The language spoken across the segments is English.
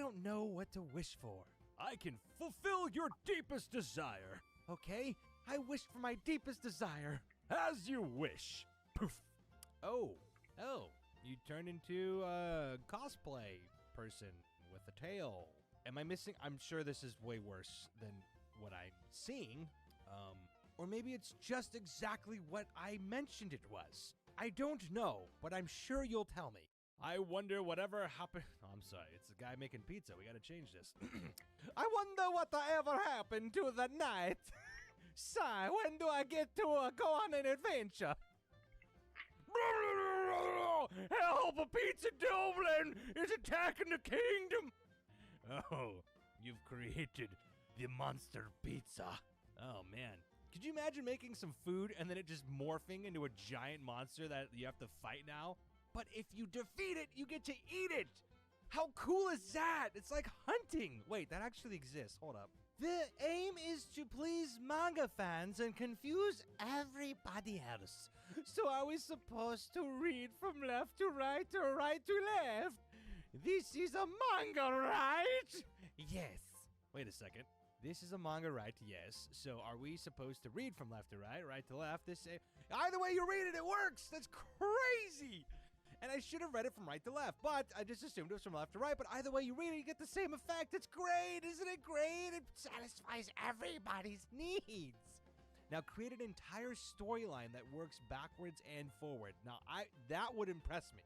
don't know what to wish for. I can fulfill your deepest desire. Okay, I wished for my deepest desire. As you wish. Poof. Oh, you turned into a cosplay person with a tail. Am I missing? I'm sure this is way worse than what I'm seeing. Or maybe it's just exactly what I mentioned it was. I don't know, but I'm sure you'll tell me. I wonder whatever happened. Oh, I'm sorry, it's the guy making pizza. We gotta change this. I wonder whatever happened to the night. Sigh, when do I get to go on an adventure? Help! A pizza goblin is attacking the kingdom! Oh, you've created the monster pizza. Oh, man. Could you imagine making some food and then it just morphing into a giant monster that you have to fight now? But if you defeat it, you get to eat it! How cool is that? It's like hunting! Wait, that actually exists. Hold up. The aim is to please manga fans and confuse everybody else. So are we supposed to read from left to right or right to left? This is a manga, right? Yes. Wait a second. This is a manga, right? Yes. So are we supposed to read from left to right, right to left? Either way you read it, it works. That's crazy. And I should have read it from right to left, but I just assumed it was from left to right. But either way you read it, you get the same effect. It's great. Isn't it great? It satisfies everybody's needs. Now create an entire storyline that works backwards and forward. Now that would impress me.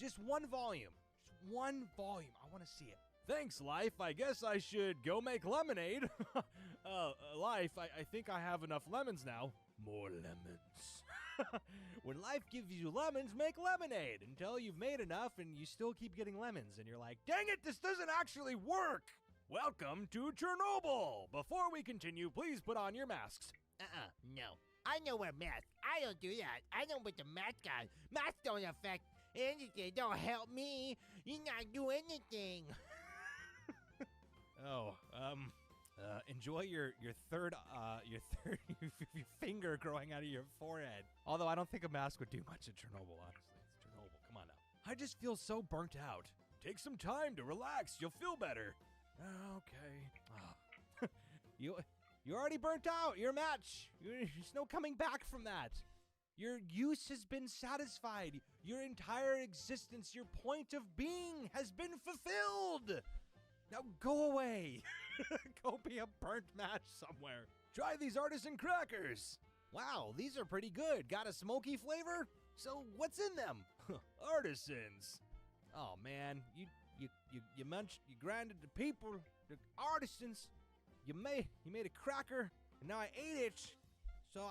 Just one volume. Just one volume. I want to see it. Thanks, Life. I guess I should go make lemonade. Life, I think I have enough lemons now. More lemons. When life gives you lemons, make lemonade until you've made enough and you still keep getting lemons and you're like, dang it, this doesn't actually work. Welcome to Chernobyl. Before we continue, please put on your masks. No. I know wear masks. I don't do that. I don't put the mask on. Masks don't affect anything. Don't help me. You not do anything. Enjoy your third your finger growing out of your forehead. Although I don't think a mask would do much at Chernobyl, honestly. It's Chernobyl. Come on now. I just feel so burnt out. Take some time to relax. You'll feel better. Okay. You're already burnt out. You're a match. There's no coming back from that. Your use has been satisfied. Your entire existence, your point of being has been fulfilled. Now go away. Go be a burnt match somewhere. Try these artisan crackers. Wow, these are pretty good. Got a smoky flavor? So what's in them? Artisans. Oh man, you grinded the people, the artisans. You made a cracker, and now I ate it. So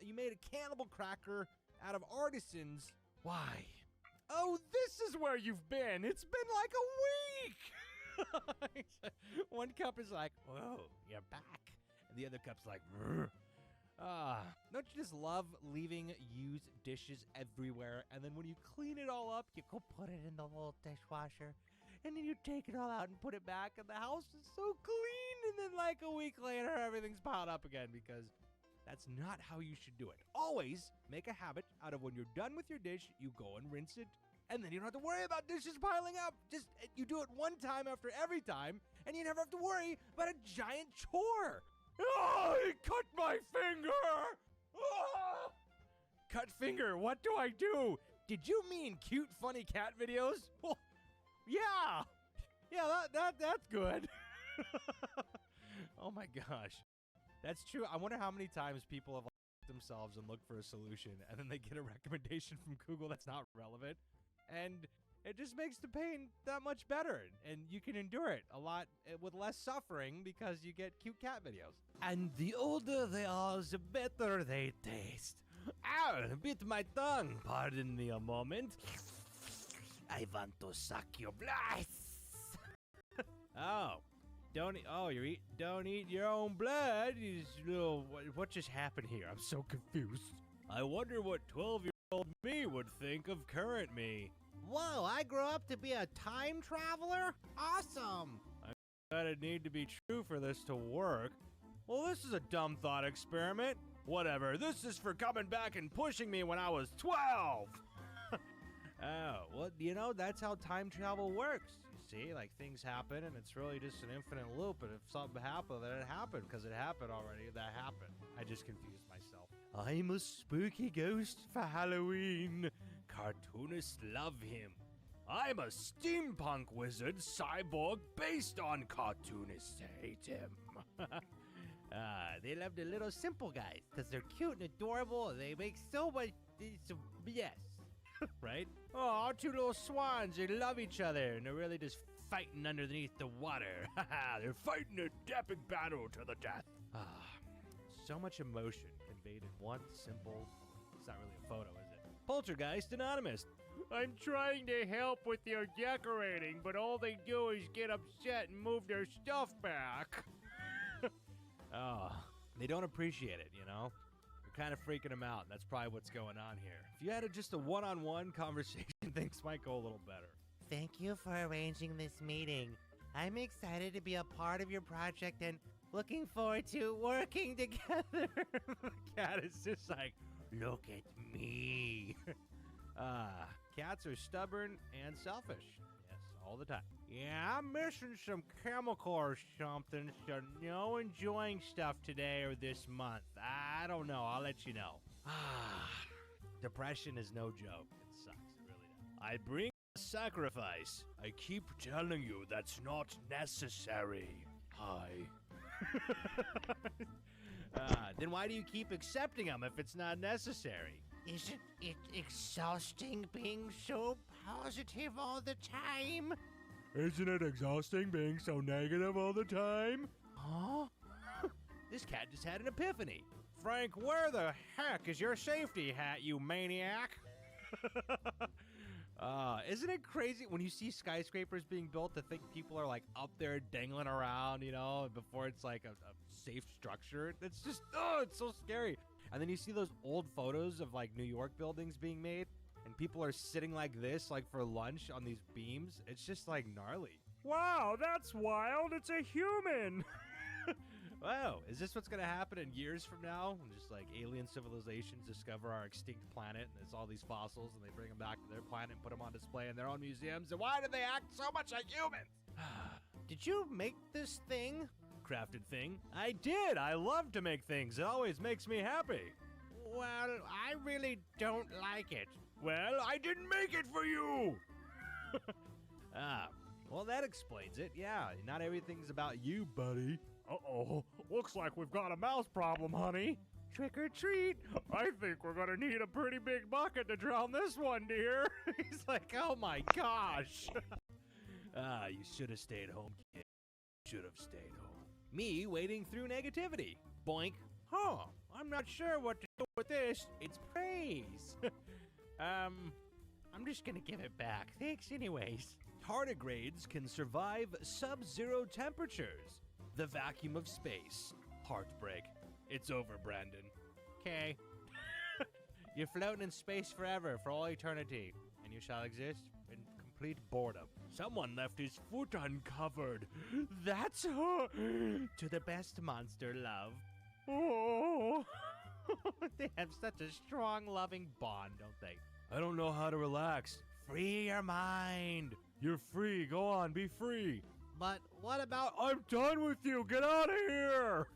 you made a cannibal cracker out of artisans. Why? Oh, this is where you've been. It's been like a week. One cup is like, whoa, you're back. And the other cup's like, don't you just love leaving used dishes everywhere? And then when you clean it all up, you go put it in the little dishwasher. And then you take it all out and put it back. And the house is so clean. And then like a week later, everything's piled up again because that's not how you should do it. Always make a habit out of when you're done with your dish, you go and rinse it. And then you don't have to worry about dishes piling up. Just you do it one time after every time, and you never have to worry about a giant chore. Oh, he cut my finger! Oh! Cut finger, what do I do? Did you mean cute, funny cat videos? Well, yeah. Yeah, that's good. Oh my gosh. That's true. I wonder how many times people have themselves and looked for a solution, and then they get a recommendation from Google that's not relevant. And it just makes the pain that much better. And you can endure it a lot with less suffering because you get cute cat videos. And the older they are, the better they taste. Ow, bit my tongue. Pardon me a moment. I want to suck your blood. Oh, don't eat your own blood. What just happened here? I'm so confused. I wonder what 12-year-old me would think of current me. Whoa, I grew up to be a time traveler? Awesome! I bet it need to be true for this to work. Well, this is a dumb thought experiment. Whatever, this is for coming back and pushing me when I was 12! Oh, well, that's how time travel works. You See, like things happen and it's really just an infinite loop. And if something happened, then it happened because it happened already. That happened. I just confused myself. I'm a spooky ghost for Halloween. Cartoonists love him. I'm a steampunk wizard cyborg based on cartoonists hate him. They love the little simple guys because they're cute and adorable. They make so much. Yes. Right? Oh, our two little swans, they love each other, and they're really just fighting underneath the water. They're fighting an epic battle to the death. So much emotion conveyed in one simple, it's not really a photo, is it? Poltergeist Anonymous. I'm trying to help with their decorating, but all they do is get upset and move their stuff back. They don't appreciate it, you know? You're kind of freaking them out, and that's probably what's going on here. If you had just a one-on-one conversation, things might go a little better. Thank you for arranging this meeting. I'm excited to be a part of your project and looking forward to working together. The cat is just like, look at me. Cats are stubborn and selfish. Yes, all the time. Yeah, I'm missing some chemical or something, so no enjoying stuff today or this month. I don't know. I'll let you know. Depression is no joke. It sucks. It really does. I bring a sacrifice. I keep telling you that's not necessary. Hi. Then why do you keep accepting them if it's not necessary? Isn't it exhausting being so positive all the time? Isn't it exhausting being so negative all the time? Huh? This cat just had an epiphany. Frank, where the heck is your safety hat, you maniac? Isn't it crazy when you see skyscrapers being built to think people are like up there dangling around, you know, before it's like a safe structure? It's just, it's so scary. And then you see those old photos of like New York buildings being made, and people are sitting like this, like for lunch on these beams. It's just like gnarly. Wow, that's wild. It's a human. Wow, is this what's gonna happen in years from now? When just like alien civilizations discover our extinct planet, and there's all these fossils, and they bring them back to their planet and put them on display in their own museums. And why do they act so much like humans? Did you make this thing? Crafted thing? I did. I love to make things. It always makes me happy. Well, I really don't like it. Well, I didn't make it for you. Well, that explains it. Yeah, not everything's about you, buddy. Uh-oh, looks like we've got a mouse problem, honey. Trick or treat. I think we're gonna need a pretty big bucket to drown this one, dear. He's like, oh my gosh. You should have stayed home, kid. Should have stayed home. Me wading through negativity. Boink. Huh, I'm not sure what to do with this. It's praise. I'm just gonna give it back. Thanks anyways. Tardigrades can survive sub-zero temperatures. The vacuum of space. Heartbreak. It's over, Brandon. Okay. You're floating in space forever, for all eternity. And you shall exist in complete boredom. Someone left his foot uncovered. That's her. To the best monster love. Oh. They have such a strong, loving bond, don't they? I don't know how to relax. Free your mind. You're free. Go on, be free. But what about... I'm done with you. Get out of here.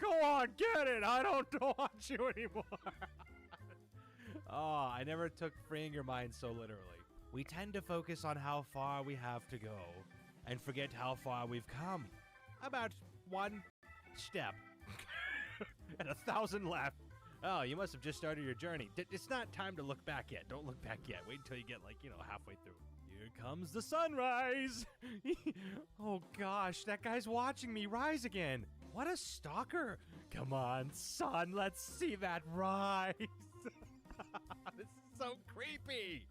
Go on, get it. I don't want you anymore. Oh, I never took freeing your mind so literally. We tend to focus on how far we have to go and forget how far we've come. About one step. And 1,000 left. Oh, you must have just started your journey. It's not time to look back yet. Don't look back yet. Wait until you get like, halfway through. Here comes the sunrise. Oh gosh, that guy's watching me rise again. What a stalker. Come on, son, let's see that rise. This is so creepy.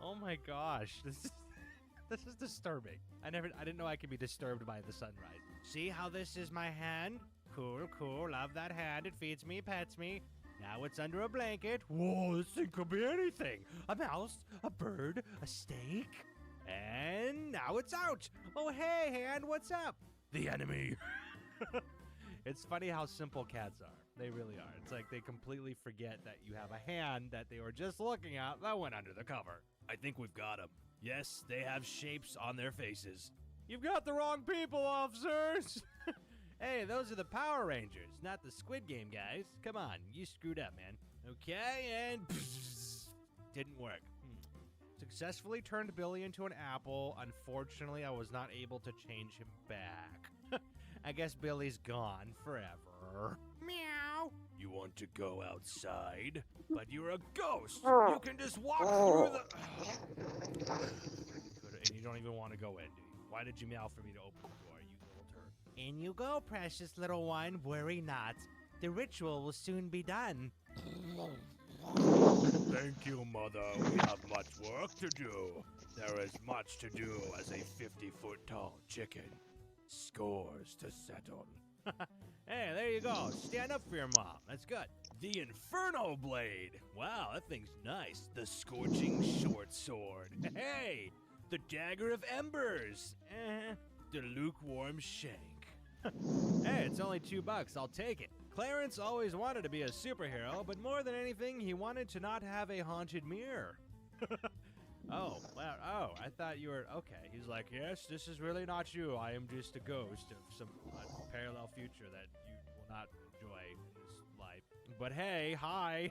Oh my gosh, this is disturbing. I didn't know I could be disturbed by the sunrise. See how this is my hand? Cool, cool, love that hand. It feeds me, pets me. Now it's under a blanket. Whoa, this thing could be anything. A mouse, a bird, a steak. And now it's out. Oh, hey, hand, what's up? The enemy. It's funny how simple cats are. They really are. It's like they completely forget that you have a hand that they were just looking at that went under the cover. I think we've got him. Yes, they have shapes on their faces. You've got the wrong people, officers! Hey, those are the Power Rangers, not the Squid Game guys. Come on, you screwed up, man. Okay, and didn't work. Successfully turned Billy into an apple. Unfortunately, I was not able to change him back. I guess Billy's gone forever. Meow. You want to go outside, but you're a ghost. You can just walk through the... And you don't even want to go in, do you? Why did you meow for me to open the door, you little turd? In you go, precious little one. Worry not. The ritual will soon be done. Thank you, Mother. We have much work to do. There is much to do as a 50-foot tall chicken. Scores to settle. Hey, there you go. Stand up for your mom. That's good. The Inferno Blade. Wow, that thing's nice. The Scorching Short Sword. Hey, the Dagger of Embers. The Lukewarm Shank. Hey, it's only $2. I'll take it. Clarence always wanted to be a superhero, but more than anything, he wanted to not have a haunted mirror. Oh, well, I thought you were, okay. He's like, yes, this is really not you. I am just a ghost of some parallel future that you will not enjoy in this life. But hey, hi.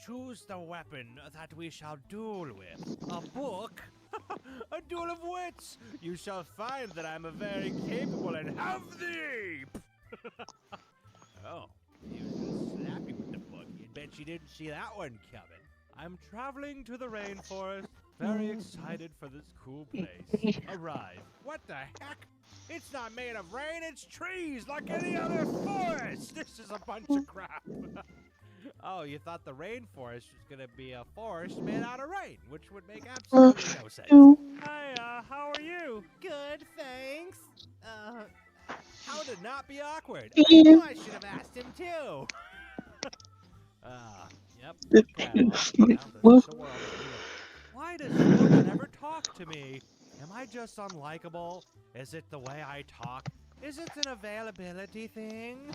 Choose the weapon that we shall duel with. A book? A duel of wits. You shall find that I'm a very capable and have thee. Oh, he was just snappy with the book. You bet you didn't see that one coming. I'm traveling to the rainforest, very excited for this cool place. Arrive. What the heck? It's not made of rain, it's trees like any other forest. This is a bunch of crap. Oh, you thought the rainforest was gonna be a forest made out of rain, which would make absolutely no sense. Hi, how are you? Good, thanks. How to not be awkward? I knew I should have asked him too. Yep. Okay, well, that's the world. Why does no one ever talk to me? Am I just unlikable? Is it the way I talk? Is it an availability thing?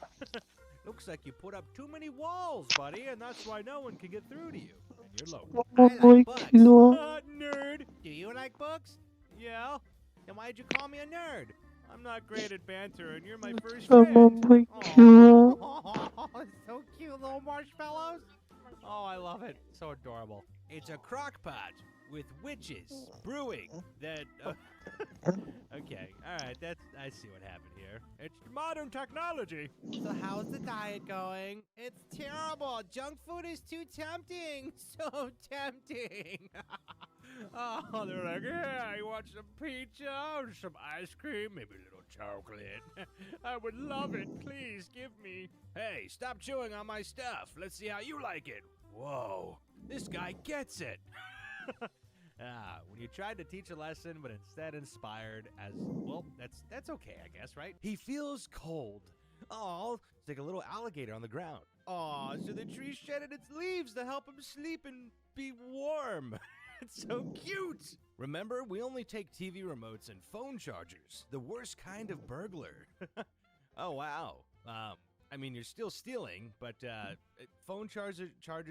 Looks like you put up too many walls, buddy, and that's why no one can get through to you. And you're low. I like books. Nerd. Do you like books? Yeah. Then why'd you call me a nerd? I'm not great at banter, and you're my first Someone friend. like you. Oh, so cute, little marshmallows. Oh, I love it. So adorable. It's a crock pot with witches brewing that... okay, alright, I see what happened here. It's modern technology. So how's the diet going? It's terrible. Junk food is too tempting. So tempting. Oh, they're like, yeah, you want some pizza or some ice cream, maybe a little chocolate? I would love it. Please give me. Hey, stop chewing on my stuff. Let's see how you like it. Whoa, this guy gets it. When you tried to teach a lesson, but instead inspired as, well, that's okay, I guess, right? He feels cold. Oh, it's like a little alligator on the ground. Oh, so the tree shedded its leaves to help him sleep and be warm. It's so cute. Remember, we only take TV remotes and phone chargers. The worst kind of burglar. Oh, wow. I mean, you're still stealing, but phone chargers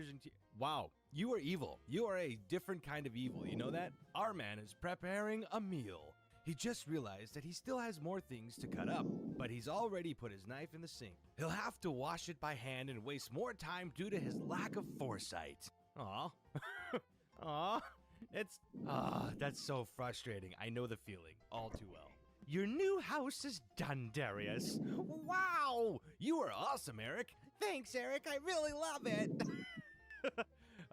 and wow, you are evil. You are a different kind of evil. You know that? Our man is preparing a meal. He just realized that he still has more things to cut up, but he's already put his knife in the sink. He'll have to wash it by hand and waste more time due to his lack of foresight. Aw. Aw. That's so frustrating. I know the feeling all too well. Your new house is done, Darius. Wow! You are awesome, Eric. Thanks, Eric. I really love it.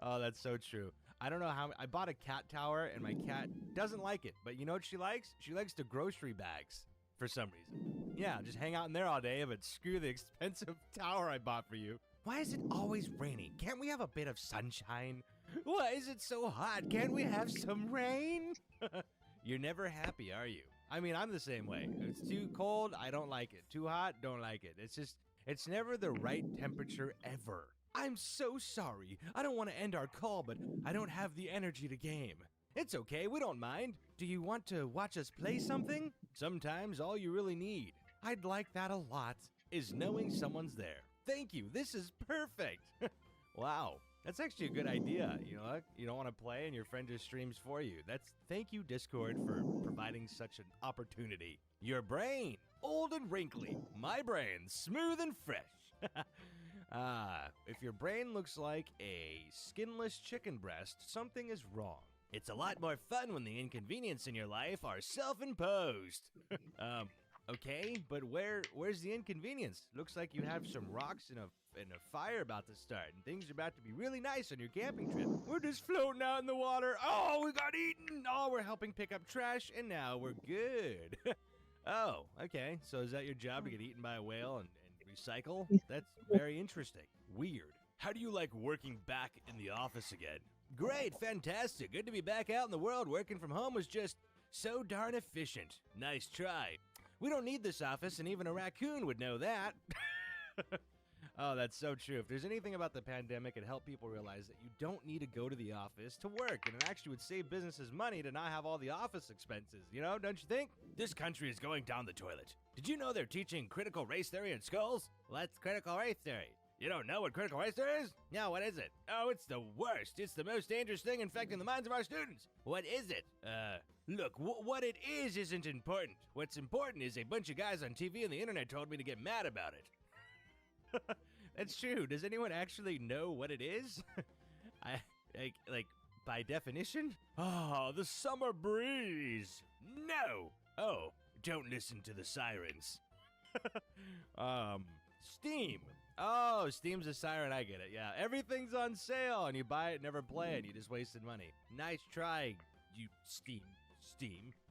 Oh, that's so true. I don't know how. I bought a cat tower, and my cat doesn't like it. But you know what she likes? She likes the grocery bags for some reason. Yeah, just hang out in there all day, but screw the expensive tower I bought for you. Why is it always raining? Can't we have a bit of sunshine? Why is it so hot? Can't we have some rain? You're never happy, are you? I mean, I'm the same way. It's too cold, I don't like it. Too hot, don't like it. It's never the right temperature ever. I'm so sorry. I don't want to end our call, but I don't have the energy to game. It's okay, we don't mind. Do you want to watch us play something? Sometimes all you really need, I'd like that a lot, is knowing someone's there. Thank you, this is perfect. Wow, That's actually a good idea. You know what? You don't want to play and your friend just streams for you. Thank you, Discord, for providing such an opportunity. Your brain, old and wrinkly. My brain, smooth and fresh. If your brain looks like a skinless chicken breast, something is wrong. It's a lot more fun when the inconvenience in your life are self-imposed. Okay, but where's the inconvenience? Looks like you have some rocks and a fire about to start, and things are about to be really nice on your camping trip. We're just floating out in the water. Oh, we got eaten. Oh, we're helping pick up trash, and now we're good. Oh, okay. So is that your job, to get eaten by a whale and recycle? That's very interesting. Weird. How do you like working back in the office again? Great, fantastic. Good to be back out in the world. Working from home was just so darn efficient. Nice try. We don't need this office, and even a raccoon would know that. Oh, that's so true. If there's anything about the pandemic, it helped people realize that you don't need to go to the office to work, and it actually would save businesses money to not have all the office expenses, you know, don't you think? This country is going down the toilet. Did you know they're teaching critical race theory in schools? What's critical race theory? You don't know what critical race theory is? No, what is it? Oh, it's the worst. It's the most dangerous thing infecting the minds of our students. What is it? Look, what it is isn't important. What's important is a bunch of guys on TV and the internet told me to get mad about it. That's true. Does anyone actually know what it is? Like, by definition? Oh, the summer breeze. No. Oh, don't listen to the sirens. Steam. Oh, Steam's a siren, I get it, yeah. Everything's on sale, and you buy it, never play it, you just wasted money. Nice try, you Steam.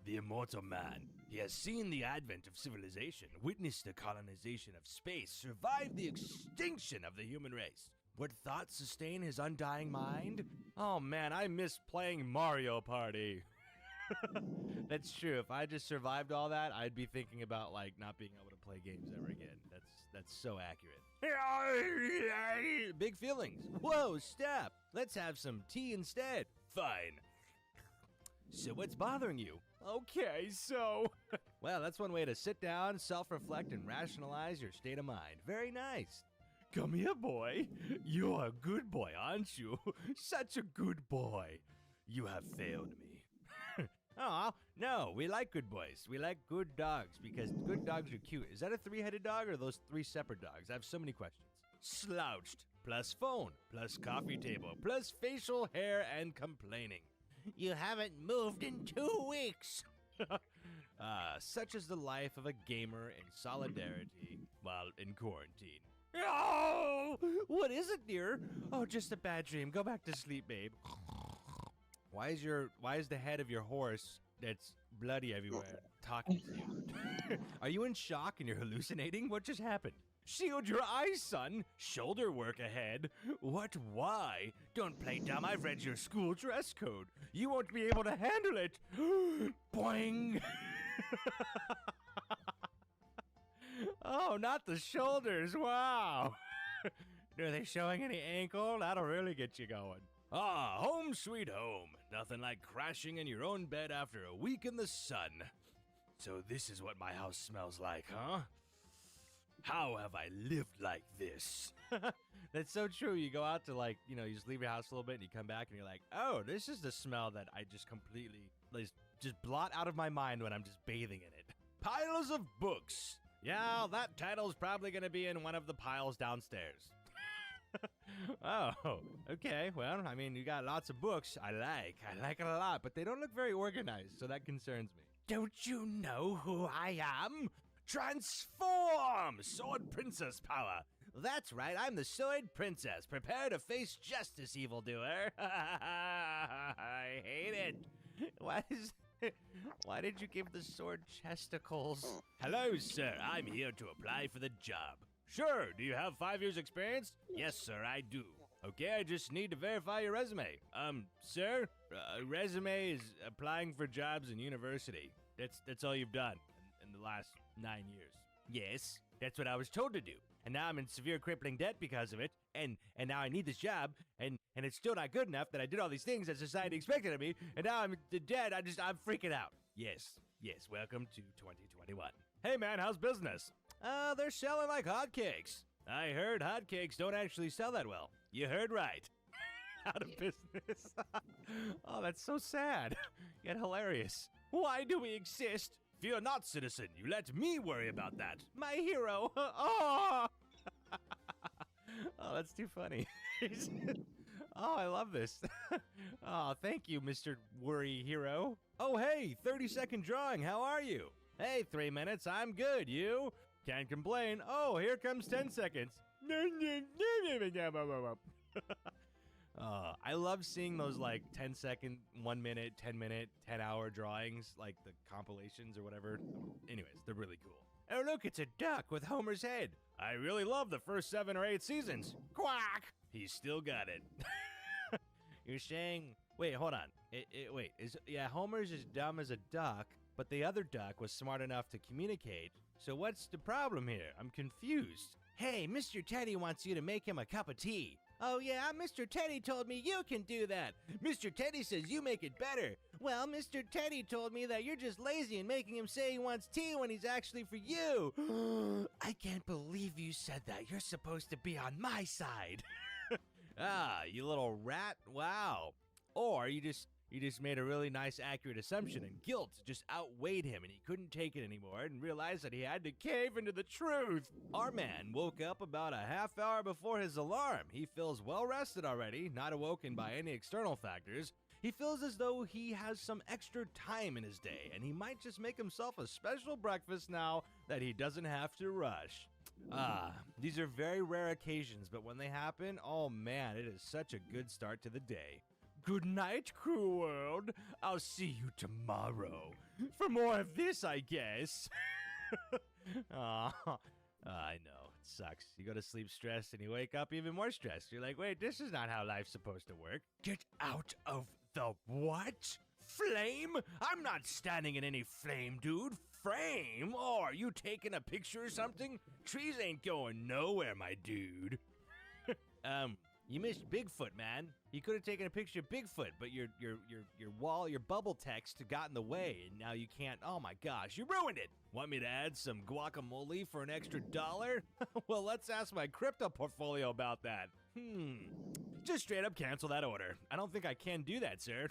The immortal man. He has seen the advent of civilization, witnessed the colonization of space, survived the extinction of the human race. What thoughts sustain his undying mind? Oh man, I miss playing Mario Party. That's true. If I just survived all that, I'd be thinking about, like, not being able to play games ever again. That's so accurate. Big feelings. Whoa, stop. Let's have some tea instead. Fine. So what's bothering you? Okay, so... Well, that's one way to sit down, self-reflect, and rationalize your state of mind. Very nice. Come here, boy. You're a good boy, aren't you? Such a good boy. You have failed me. Oh, no, we like good boys. We like good dogs because good dogs are cute. Is that a three-headed dog or are those three separate dogs? I have so many questions. Slouched, plus phone, plus coffee table, plus facial hair and complaining. You haven't moved in 2 weeks. Such is the life of a gamer in solidarity while in quarantine. Oh, what is it, dear? Oh, just a bad dream. Go back to sleep, babe. Why is the head of your horse that's bloody everywhere talking to you? Are you in shock and you're hallucinating? What just happened? Shield your eyes, son. Shoulder work ahead. What? Why? Don't play dumb. I've read your school dress code. You won't be able to handle it. Boing. Oh, not the shoulders. Wow. Are they showing any ankle? That'll really get you going. Ah, home sweet home. Nothing like crashing in your own bed after a week in the sun. So this is what my house smells like, huh? How have I lived like this? That's so true. You go out to, like, you know, you just leave your house a little bit and you come back and you're like, oh, this is the smell that I just completely, like, just blot out of my mind when I'm just bathing in it. Piles of books. Yeah, that title's probably going to be in one of the piles downstairs. Oh, okay. Well, I mean, you got lots of books. I like it a lot, but they don't look very organized, so that concerns me. Don't you know who I am? Transform! Sword Princess power. That's right, I'm the Sword Princess. Prepare to face justice, evildoer. I hate it. Why did you give the sword chesticles? Hello, sir. I'm here to apply for the job. Sure. Do you have 5 years experience? Yes, sir, I do. Okay, I just need to verify your resume. Sir, resume is applying for jobs in university. That's all you've done in the last 9 years. Yes, that's what I was told to do. And now I'm in severe crippling debt because of it. And now I need this job. And it's still not good enough that I did all these things that society expected of me. And now I'm dead. I'm freaking out. Yes, welcome to 2021. Hey, man, how's business? They're selling like hotcakes. I heard hotcakes don't actually sell that well. You heard right. out of business. Oh, that's so sad, yet hilarious. Why do we exist? Fear not, citizen. You let me worry about that. My hero. Oh, oh, that's too funny. Oh, I love this. Oh, thank you, Mr. Worry Hero. Oh, hey, 30-second drawing. How are you? Hey, 3 minutes. I'm good. You? Can't complain. Oh, here comes 10 seconds. I love seeing those like 10-second, 1 minute, 10-minute, 10-hour drawings, like the compilations or whatever. Anyways, they're really cool. Oh, look, it's a duck with Homer's head. I really love the first 7 or 8 seasons. Quack! He still got it. You're saying... Wait, hold on. Homer's as dumb as a duck, but the other duck was smart enough to communicate. So what's the problem here? I'm confused. Hey, Mr. Teddy wants you to make him a cup of tea. Oh yeah, Mr. Teddy told me you can do that. Mr. Teddy says you make it better. Well, Mr. Teddy told me that you're just lazy and making him say he wants tea when he's actually for you. I can't believe you said that. You're supposed to be on my side. Ah, you little rat. Wow. Or you just made a really nice, accurate assumption, and guilt just outweighed him, and he couldn't take it anymore and realized that he had to cave into the truth. Our man woke up about a half hour before his alarm. He feels well rested already, not awoken by any external factors. He feels as though he has some extra time in his day, and he might just make himself a special breakfast now that he doesn't have to rush. Ah, these are very rare occasions, but when they happen, oh man, it is such a good start to the day. Good night, Crew World. I'll see you tomorrow. For more of this, I guess. I know. It sucks. You go to sleep stressed and you wake up even more stressed. You're like, wait, this is not how life's supposed to work. Get out of the what? Flame? I'm not standing in any flame, dude. Frame? Oh, are you taking a picture or something? Trees ain't going nowhere, my dude. You missed Bigfoot, man. You could have taken a picture of Bigfoot, but your bubble text got in the way, and now you can't. Oh my gosh, you ruined it. Want me to add some guacamole for an extra $1? Well, let's ask my crypto portfolio about that. Just straight up cancel that order. I don't think I can do that, sir.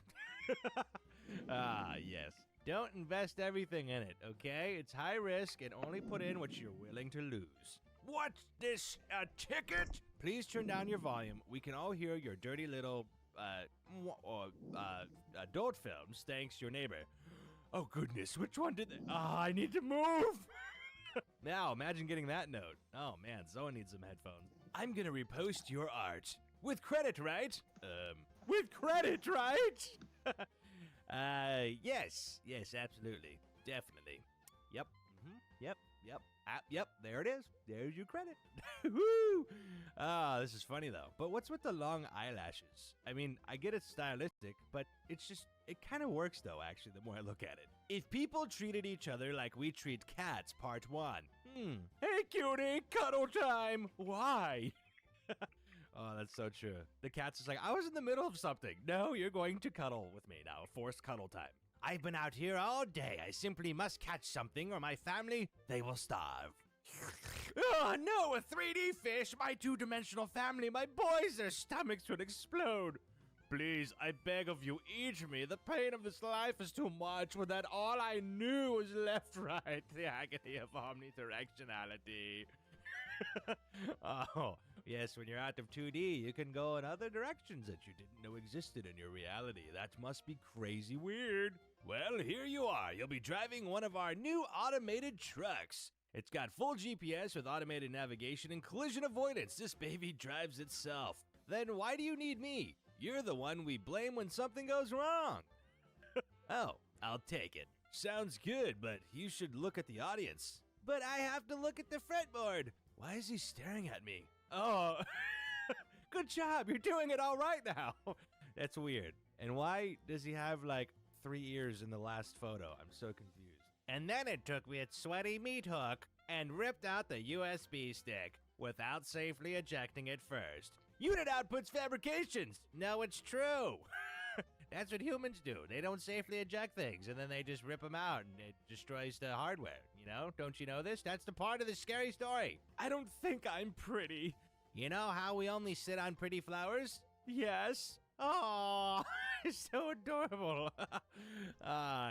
Ah, yes. Don't invest everything in it, okay? It's high risk and only put in what you're willing to lose. What's this, a ticket? Please turn down your volume. We can all hear your dirty little, adult films, thanks your neighbor. Oh goodness, which one did they? I need to move! Now, imagine getting that note. Oh man, Zoe needs some headphones. I'm gonna repost your art. With credit, right? With credit, right? Yes, absolutely. Definitely. Yep, yep, there it is. There's your credit. Woo! Ah, this is funny though. But what's with the long eyelashes? I mean, I get it's stylistic, but it kind of works though, actually, the more I look at it. If people treated each other like we treat cats, part 1. Hey cutie, cuddle time. Why? Oh, that's so true. The cat's just like, I was in the middle of something. No, you're going to cuddle with me now. Forced cuddle time. I've been out here all day. I simply must catch something or my family, they will starve. Oh, no, a 3D fish. My 2-dimensional family, my boys, their stomachs would explode. Please, I beg of you, eat me. The pain of this life is too much. With that, all I knew was left, right. The agony of omnidirectionality. Oh, yes, when you're out of 2D, you can go in other directions that you didn't know existed in your reality. That must be crazy weird. Well, here you are. You'll be driving one of our new automated trucks. It's got full GPS with automated navigation and collision avoidance. This baby drives itself. Then why do you need me? You're the one we blame when something goes wrong. Oh, I'll take it. Sounds good, but you should look at the audience. But I have to look at the fretboard. Why is he staring at me? Oh, good job. You're doing it all right now. That's weird. And why does he have like 3 ears in the last photo? I'm so confused. And then it took me its sweaty meat hook and ripped out the USB stick without safely ejecting it first. Unit outputs fabrications. No, it's true. That's what humans do. They don't safely eject things, and then they just rip them out, and it destroys the hardware, you know? Don't you know this? That's the part of the scary story. I don't think I'm pretty. You know how we only sit on pretty flowers? Yes. Oh, it's so adorable.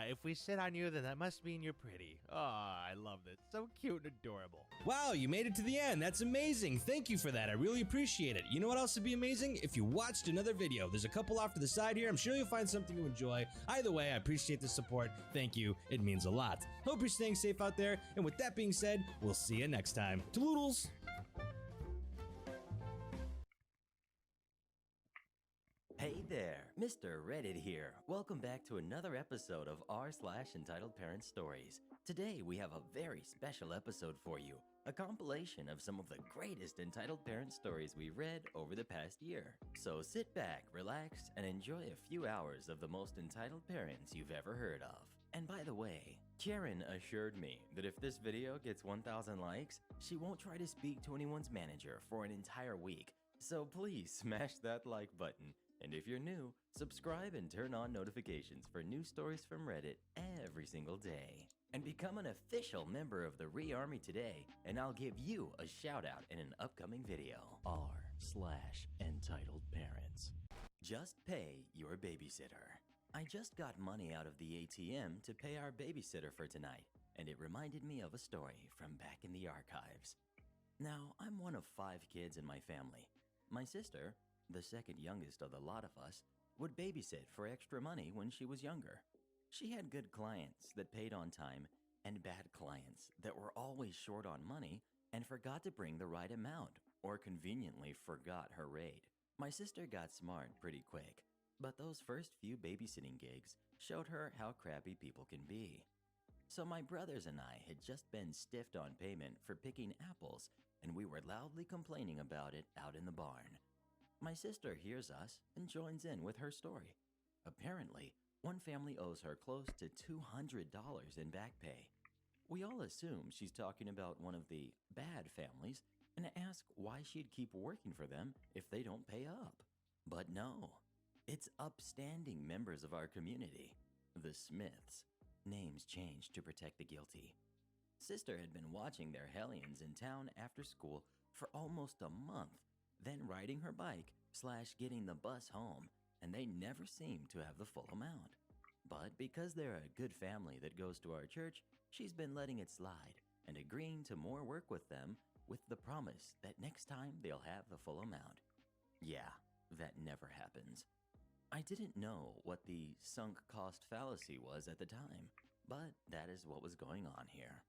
If we sit on you, then that must mean you're pretty. Oh, I love it. So cute and adorable. Wow, you made it to the end. That's amazing. Thank you for that. I really appreciate it. You know what else would be amazing? If you watched another video. There's a couple off to the side here. I'm sure you'll find something to enjoy. Either way, I appreciate the support. Thank you. It means a lot. Hope you're staying safe out there. And with that being said, we'll see you next time. Toodles! Hey there, Mr. Reddit here. Welcome back to another episode of r/Entitled Parent Stories. Today we have a very special episode for you, a compilation of some of the greatest entitled parent stories we read over the past year. So sit back, relax, and enjoy a few hours of the most entitled parents you've ever heard of. And by the way, Karen assured me that if this video gets 1,000 likes, she won't try to speak to anyone's manager for an entire week. So please smash that like button. And if you're new, subscribe and turn on notifications for new stories from Reddit every single day. And become an official member of the Re-Army today, and I'll give you a shout out in an upcoming video. r/Entitled Parents. Just pay your babysitter. I just got money out of the ATM to pay our babysitter for tonight, and it reminded me of a story from back in the archives. Now, I'm one of 5 kids in my family. My sister, the second youngest of the lot of us, would babysit for extra money when she was younger. She had good clients that paid on time and bad clients that were always short on money and forgot to bring the right amount or conveniently forgot her rate. My sister got smart pretty quick, but those first few babysitting gigs showed her how crappy people can be. So my brothers and I had just been stiffed on payment for picking apples, and we were loudly complaining about it out in the barn. My sister hears us and joins in with her story. Apparently, one family owes her close to $200 in back pay. We all assume she's talking about one of the bad families and ask why she'd keep working for them if they don't pay up. But no, it's upstanding members of our community, the Smiths. Names changed to protect the guilty. Sister had been watching their hellions in town after school for almost a month, then riding her bike/getting the bus home, and they never seemed to have the full amount. But because they're a good family that goes to our church, she's been letting it slide and agreeing to more work with them with the promise that next time they'll have the full amount. Yeah, that never happens. I didn't know what the sunk cost fallacy was at the time, but that is what was going on here.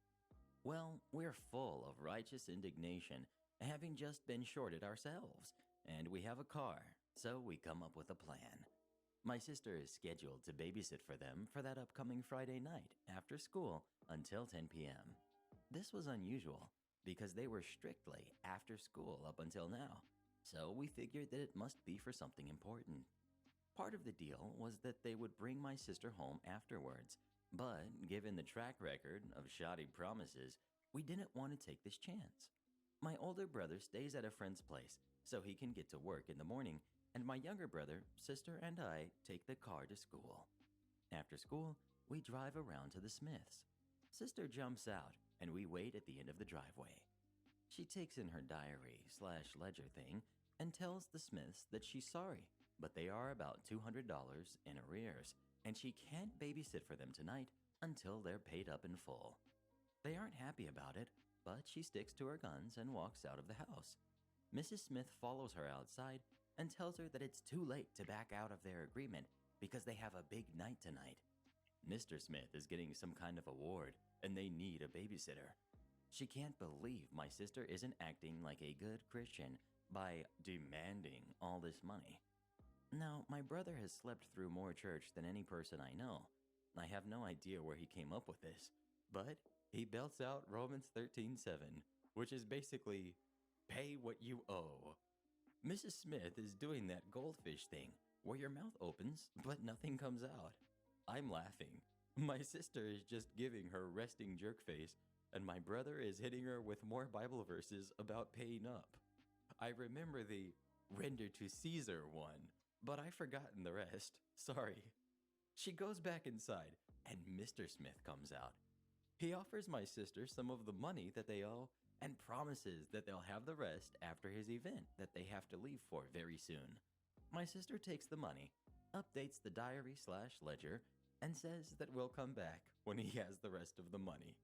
Well, we're full of righteous indignation, having just been shorted ourselves, and we have a car, so we come up with a plan. My sister is scheduled to babysit for them for that upcoming Friday night after school until 10 p.m. This was unusual because they were strictly after school up until now, so we figured that it must be for something important. Part of the deal was that they would bring my sister home afterwards, but given the track record of shoddy promises, we didn't want to take this chance. My older brother stays at a friend's place so he can get to work in the morning, and my younger brother, sister, and I take the car to school. After school, we drive around to the Smiths. Sister jumps out, and we wait at the end of the driveway. She takes in her diary/ledger thing and tells the Smiths that she's sorry, but they are about $200 in arrears, and she can't babysit for them tonight until they're paid up in full. They aren't happy about it, but she sticks to her guns and walks out of the house. Mrs. Smith follows her outside and tells her that it's too late to back out of their agreement because they have a big night tonight. Mr. Smith is getting some kind of award, and they need a babysitter. She can't believe my sister isn't acting like a good Christian by demanding all this money. Now, my brother has slept through more church than any person I know. I have no idea where he came up with this, but he belts out Romans 13:7, which is basically, pay what you owe. Mrs. Smith is doing that goldfish thing, where your mouth opens, but nothing comes out. I'm laughing. My sister is just giving her resting jerk face, and my brother is hitting her with more Bible verses about paying up. I remember the render to Caesar one, but I've forgotten the rest. Sorry. She goes back inside, and Mr. Smith comes out. He offers my sister some of the money that they owe and promises that they'll have the rest after his event that they have to leave for very soon. My sister takes the money, updates the diary/ledger, and says that we'll come back when he has the rest of the money.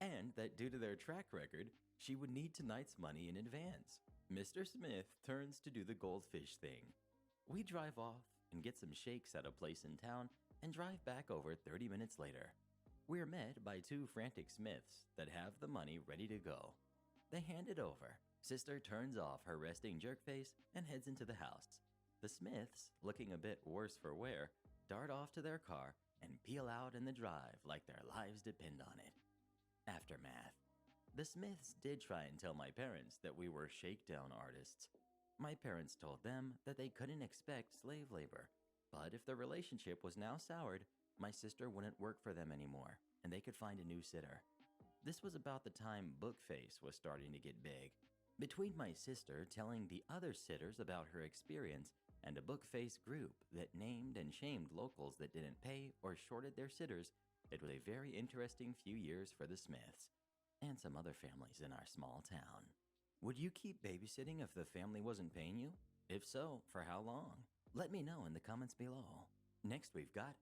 And that due to their track record, she would need tonight's money in advance. Mr. Smith turns to do the goldfish thing. We drive off and get some shakes at a place in town and drive back over 30 minutes later. We're met by two frantic Smiths that have the money ready to go. They hand it over. Sister turns off her resting jerk face and heads into the house. The Smiths, looking a bit worse for wear, dart off to their car and peel out in the drive like their lives depend on it. Aftermath. The Smiths did try and tell my parents that we were shakedown artists. My parents told them that they couldn't expect slave labor, but if the relationship was now soured, my sister wouldn't work for them anymore, and they could find a new sitter. This was about the time Bookface was starting to get big. Between my sister telling the other sitters about her experience and a Bookface group that named and shamed locals that didn't pay or shorted their sitters, it was a very interesting few years for the Smiths and some other families in our small town. Would you keep babysitting if the family wasn't paying you? If so, for how long? Let me know in the comments below. Next we've got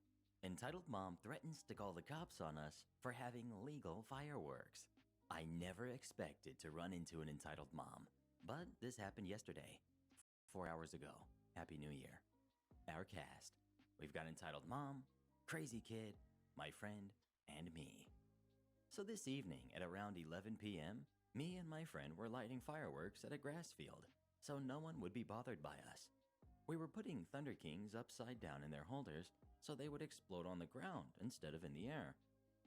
Entitled Mom threatens to call the cops on us for having legal fireworks. I never expected to run into an entitled mom, but this happened yesterday, 4 hours ago. Happy New Year. Our cast. We've got Entitled Mom, Crazy Kid, my friend, and me. So this evening at around 11 p.m., me and my friend were lighting fireworks at a grass field, so no one would be bothered by us. We were putting Thunder Kings upside down in their holders so they would explode on the ground instead of in the air,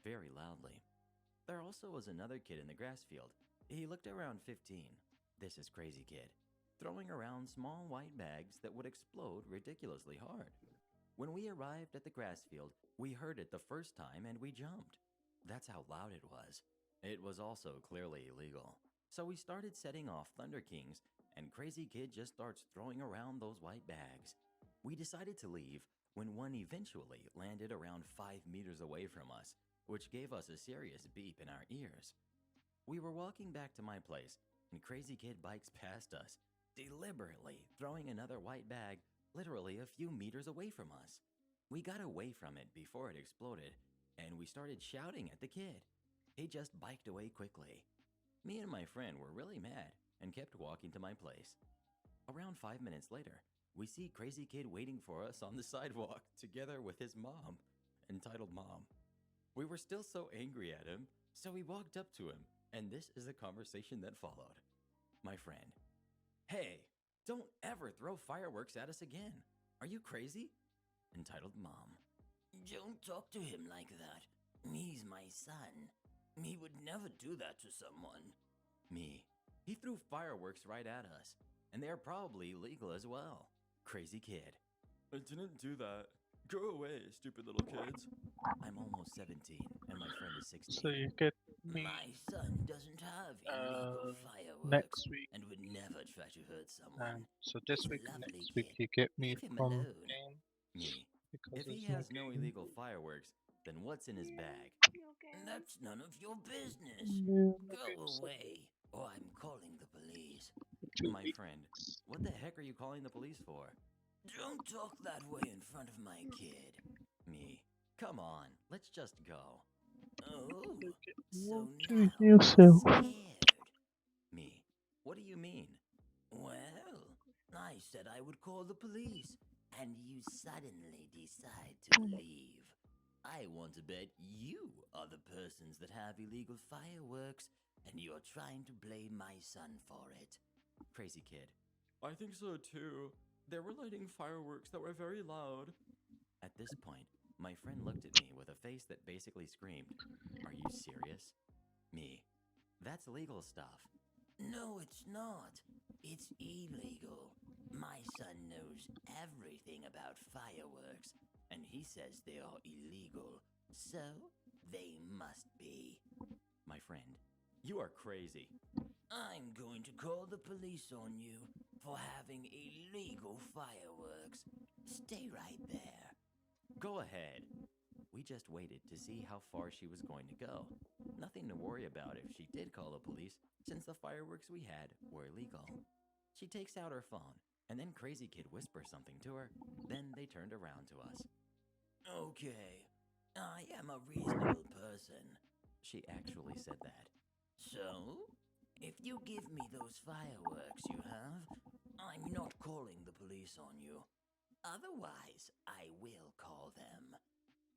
very loudly. There also was another kid in the grass field. He looked around 15. This is Crazy Kid, throwing around small white bags that would explode ridiculously hard. When we arrived at the grass field, we heard it the first time and we jumped. That's how loud it was. It was also clearly illegal. So we started setting off Thunder Kings, and Crazy Kid just starts throwing around those white bags. We decided to leave when one eventually landed around 5 meters away from us, which gave us a serious beep in our ears. We were walking back to my place, and Crazy Kid bikes past us, deliberately throwing another white bag literally a few meters away from us. We got away from it before it exploded, and we started shouting at the kid. He just biked away quickly. Me and my friend were really mad and kept walking to my place. Around 5 minutes later, we see Crazy Kid waiting for us on the sidewalk together with his mom, Entitled Mom. We were still so angry at him, so we walked up to him, and this is the conversation that followed. My friend: "Hey, don't ever throw fireworks at us again. Are you crazy?" Entitled Mom: Don't talk to him like that. He's my son. He would never do that to someone. Me: "He threw fireworks right at us, and they are probably illegal as well." Crazy Kid: "I didn't do that. Go away, stupid little kids." I'm almost 17, and my friend is 16. So you get me My son doesn't have illegal fireworks next week. and would never try to hurt someone. So this He's a week and lovely next week kid. you get me Leave him from alone. game Me: because "If he there's has no game. illegal fireworks, then what's in his bag?" That's none of your business. Yeah, Go okay, so away, or I'm calling the police. 2 My weeks. friend: "What the heck are you calling the police for?" Don't talk that way in front of my kid. Me: "Come on, let's just go." Oh, You get so more now to you're yourself. scared. Me: "What do you mean?" Well, I said I would call the police, and you suddenly decide to leave. I want to bet you are the persons that have illegal fireworks, and you're trying to blame my son for it. Crazy Kid: "I think so too. They were lighting fireworks that were very loud." At this point, my friend looked at me with a face that basically screamed, "Are you serious?" Me: "That's legal stuff." No, it's not. It's illegal. My son knows everything about fireworks, and he says they are illegal, so they must be. My friend: "You are crazy." I'm going to call the police on you for having illegal fireworks. Stay right there. Go ahead. We just waited to see how far she was going to go. Nothing to worry about if she did call the police, since the fireworks we had were illegal. She takes out her phone And then Crazy Kid whispered something to her. Then they turned around to us. Okay, I am a reasonable person. She actually said that. So, if you give me those fireworks you have, I'm not calling the police on you. Otherwise, I will call them.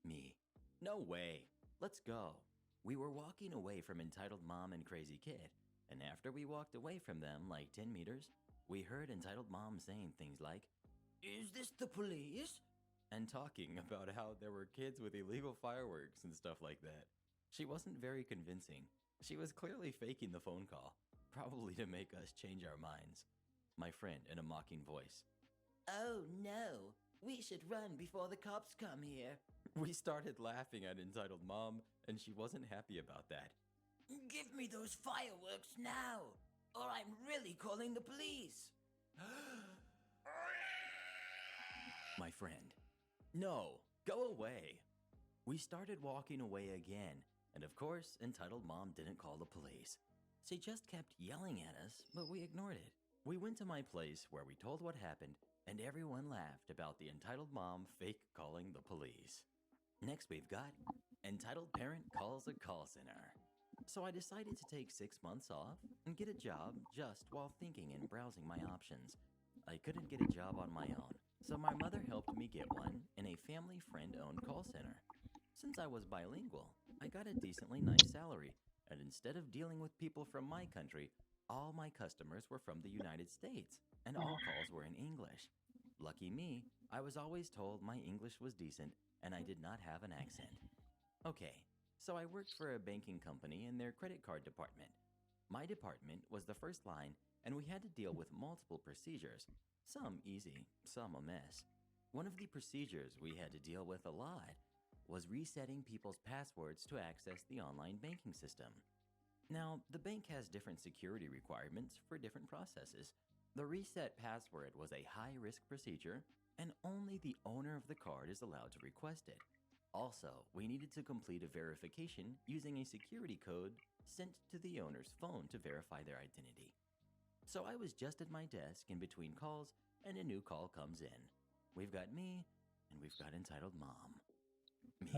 Me. No way. Let's go. We were walking away from Entitled Mom and Crazy Kid, and after we walked away from them like 10 meters, we heard Entitled Mom saying things like, Is this the police? and talking about how there were kids with illegal fireworks and stuff like that. She wasn't very convincing. She was clearly faking the phone call, probably to make us change our minds. My friend in a mocking voice. Oh no, we should run before the cops come here. We started laughing at Entitled Mom, and she wasn't happy about that. Give me those fireworks now, or I'm really calling the police. My friend. No, go away. We started walking away again, and of course, Entitled Mom didn't call the police. She just kept yelling at us, but we ignored it. We went to my place where we told what happened, and everyone laughed about the Entitled Mom fake calling the police. Next we've got Entitled Parent Calls a Call Center. So I decided to take 6 months off and get a job just while thinking and browsing my options. I couldn't get a job on my own, so my mother helped me get one in a family friend-owned call center. Since I was bilingual, I got a decently nice salary, and instead of dealing with people from my country, all my customers were from the United States, and all calls were in English. Lucky me, I was always told my English was decent and I did not have an accent. Okay, so I worked for a banking company in their credit card department. My department was the first line, and we had to deal with multiple procedures, some easy, some a mess. One of the procedures we had to deal with a lot was resetting people's passwords to access the online banking system. Now, the bank has different security requirements for different processes. The reset password was a high-risk procedure, and only the owner of the card is allowed to request it. Also, we needed to complete a verification using a security code sent to the owner's phone to verify their identity. So I was just at my desk in between calls, and a new call comes in. We've got me, and we've got Entitled Mom. Me.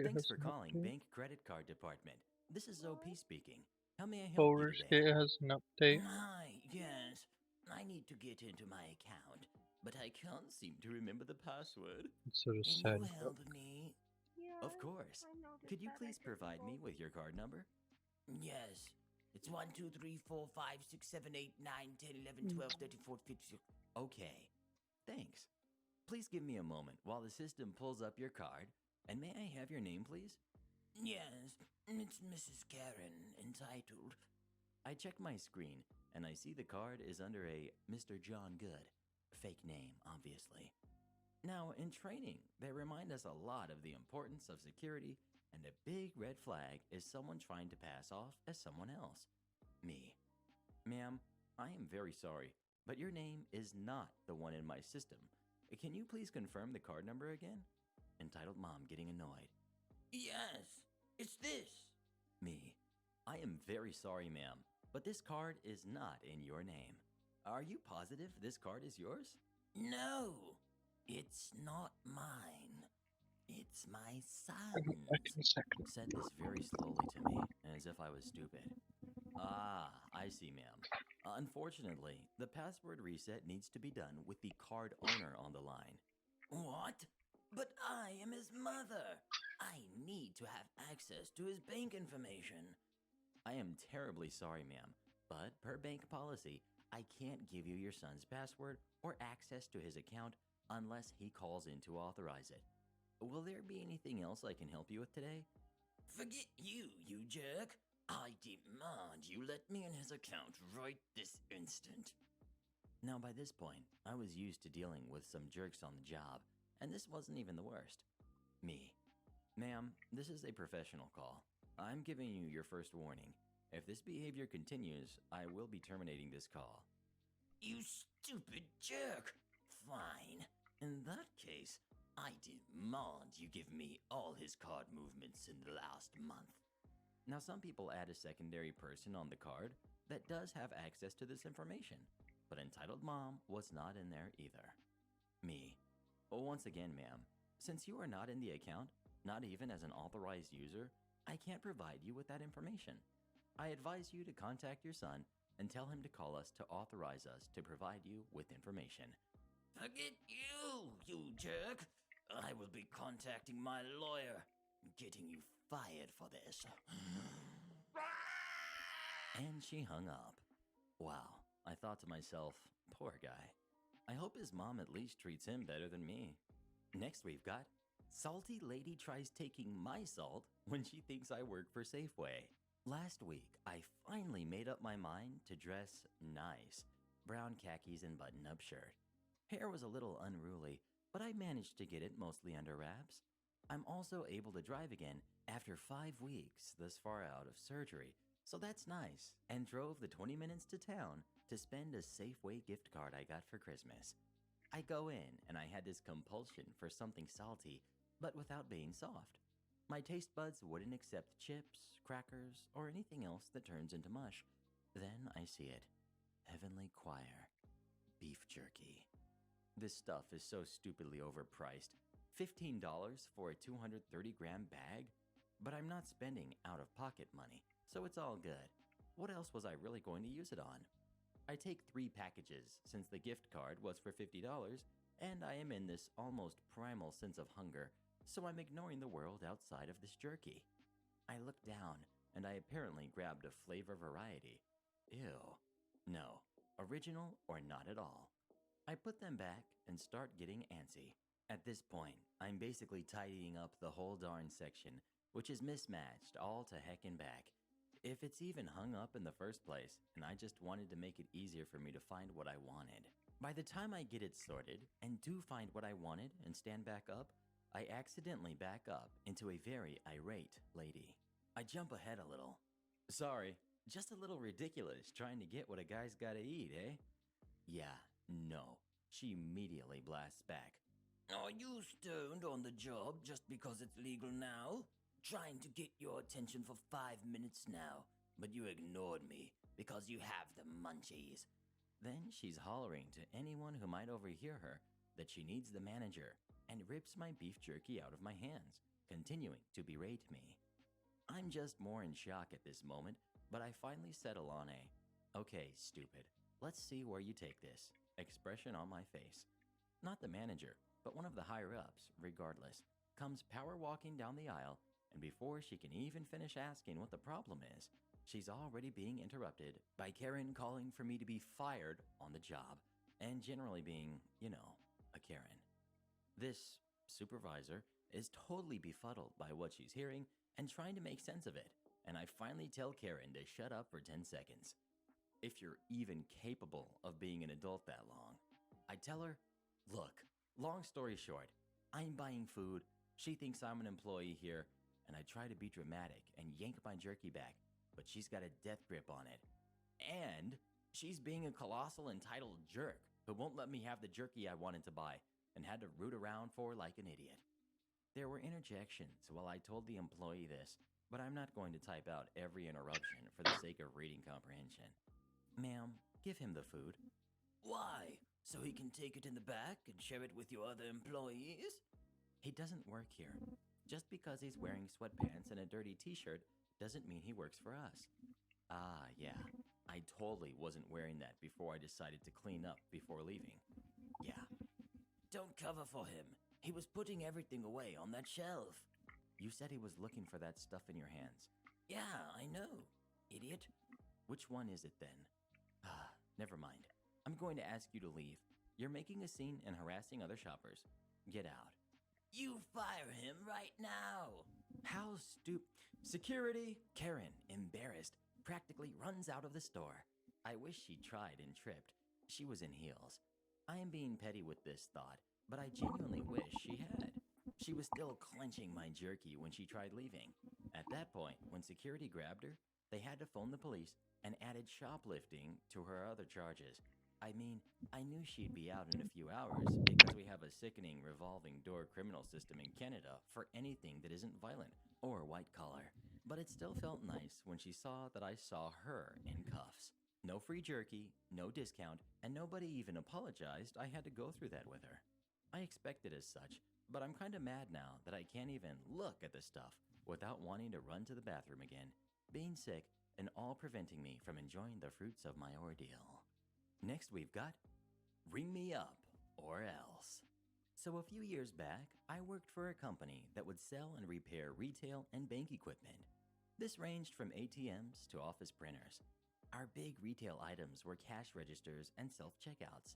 Thanks for calling Bank Credit Card Department. This is OP speaking. How may I help you Baldur's today? Gate has an update. Hi, yes. I need to get into my account, but I can't seem to remember the password. It's sort of Can sad. you help me? Of course. Could you please provide me with your card number? Yes. It's 1, 2, 3, 4, 5, 6, 7, 8, 9, 10, 11, 12, 13, 14, 15. Okay. Thanks. Please give me a moment while the system pulls up your card. And may I have your name, please? Yes, it's Mrs. Karen, entitled. I check my screen, and I see the card is under a Mr. John Good. Fake name, obviously. Now, in training, they remind us a lot of the importance of security, and a big red flag is someone trying to pass off as someone else. Me. Ma'am, I am very sorry, but your name is not the one in my system. Can you please confirm the card number again? Entitled Mom getting annoyed. Yes, it's this. Me. I am very sorry, ma'am, but this card is not in your name. Are you positive this card is yours? No, it's not mine. It's my son's. Said this very slowly to me, as if I was stupid. Ah, I see, ma'am. Unfortunately, the password reset needs to be done with the card owner on the line. What? But I am his mother. I need to have access to his bank information. I am terribly sorry, ma'am, but per bank policy, I can't give you your son's password or access to his account unless he calls in to authorize it. Will there be anything else I can help you with today? Forget you, you jerk. I demand you let me in his account right this instant. Now, by this point, I was used to dealing with some jerks on the job, and this wasn't even the worst. Me. Ma'am, this is a professional call. I'm giving you your first warning. If this behavior continues, I will be terminating this call. You stupid jerk. Fine. In that case, I demand you give me all his card movements in the last month. Now, some people add a secondary person on the card that does have access to this information. but entitled mom was not in there either. Me. Once again, ma'am, since you are not in the account, not even as an authorized user, I can't provide you with that information. I advise you to contact your son and tell him to call us to authorize us to provide you with information. Forget you, you jerk. I will be contacting my lawyer, getting you fired for this. And she hung up. Wow, I thought to myself, poor guy. I hope his mom at least treats him better than me. Next we've got Salty Lady tries taking my salt when she thinks I work for Safeway. Last week, I finally made up my mind to dress nice. Brown khakis and button-up shirt. Hair was a little unruly, but I managed to get it mostly under wraps. I'm also able to drive again after 5 weeks thus far out of surgery, so that's nice, and drove the 20 minutes to town to spend a Safeway gift card I got for Christmas. I go in and I had this compulsion for something salty, but without being soft. My taste buds wouldn't accept chips, crackers, or anything else that turns into mush. Then I see it. Heavenly Choir. Beef jerky. This stuff is so stupidly overpriced. $15 for a 230-gram bag? But I'm not spending out-of-pocket money, so it's all good. What else was I really going to use it on? I take 3 packages since the gift card was for $50, and I am in this almost primal sense of hunger, so I'm ignoring the world outside of this jerky. I look down, and I apparently grabbed a flavor variety. Ew. No, original or not at all. I put them back and start getting antsy. At this point, I'm basically tidying up the whole darn section, which is mismatched all to heck and back. If it's even hung up in the first place, and I just wanted to make it easier for me to find what I wanted. By the time I get it sorted and do find what I wanted and stand back up, I accidentally back up into a very irate lady. I jump ahead a little. Sorry, just a little ridiculous trying to get what a guy's gotta eat, eh? Yeah, no. She immediately blasts back. Are you stoned on the job just because it's legal now? Trying to get your attention for 5 minutes now, but you ignored me because you have the munchies. Then she's hollering to anyone who might overhear her that she needs the manager and rips my beef jerky out of my hands, continuing to berate me. I'm just more in shock at this moment, but I finally settle on a, okay, stupid, let's see where you take this, expression on my face. Not the manager, but one of the higher-ups, regardless, comes power walking down the aisle, and before she can even finish asking what the problem is, she's already being interrupted by Karen calling for me to be fired on the job, and generally being, a Karen. This supervisor is totally befuddled by what she's hearing and trying to make sense of it, and I finally tell Karen to shut up for 10 seconds. If you're even capable of being an adult that long. I tell her, look, long story short, I'm buying food, she thinks I'm an employee here, and I try to be dramatic and yank my jerky back, but she's got a death grip on it. And she's being a colossal entitled jerk who won't let me have the jerky I wanted to buy and had to root around for like an idiot. There were interjections while I told the employee this, but I'm not going to type out every interruption for the sake of reading comprehension. Ma'am, give him the food. Why? So he can take it in the back and share it with your other employees? He doesn't work here. Just because he's wearing sweatpants and a dirty t-shirt doesn't mean he works for us. Ah, yeah. I totally wasn't wearing that before I decided to clean up before leaving. Yeah. Don't cover for him. He was putting everything away on that shelf. You said he was looking for that stuff in your hands. Yeah, I know. Idiot. Which one is it then? Ah, never mind. I'm going to ask you to leave. You're making a scene and harassing other shoppers. Get out. You fire him right now. How Security! Karen, embarrassed, practically runs out of the store. I wish she'd tried and tripped. She was in heels. I am being petty with this thought, but I genuinely wish she had. She was still clenching my jerky when she tried leaving. At that point, when security grabbed her, they had to phone the police and added shoplifting to her other charges. I mean, I knew she'd be out in a few hours because we have a sickening revolving door criminal system in Canada for anything that isn't violent or white collar. But it still felt nice when she saw that I saw her in cuffs. No free jerky, no discount, and nobody even apologized I had to go through that with her. I expected as such, but I'm kinda mad now that I can't even look at the stuff without wanting to run to the bathroom again, being sick and all preventing me from enjoying the fruits of my ordeal. Next we've got Ring Me Up or Else. So a few years back, I worked for a company that would sell and repair retail and bank equipment. This ranged from ATMs to office printers. Our big retail items were cash registers and self-checkouts.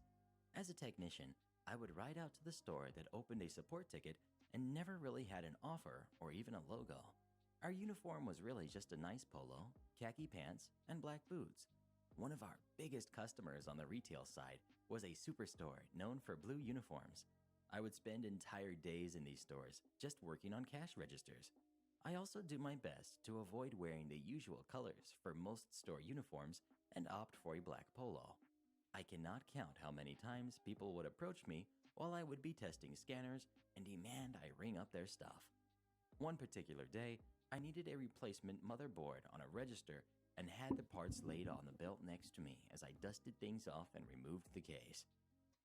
As a technician, I would ride out to the store that opened a support ticket and never really had an offer or even a logo. Our uniform was really just a nice polo, khaki pants, and black boots. One of our biggest customers on the retail side was a superstore known for blue uniforms. I would spend entire days in these stores just working on cash registers. I also do my best to avoid wearing the usual colors for most store uniforms and opt for a black polo. I cannot count how many times people would approach me while I would be testing scanners and demand I ring up their stuff. One particular day, I needed a replacement motherboard on a register and had the parts laid on the belt next to me as I dusted things off and removed the case.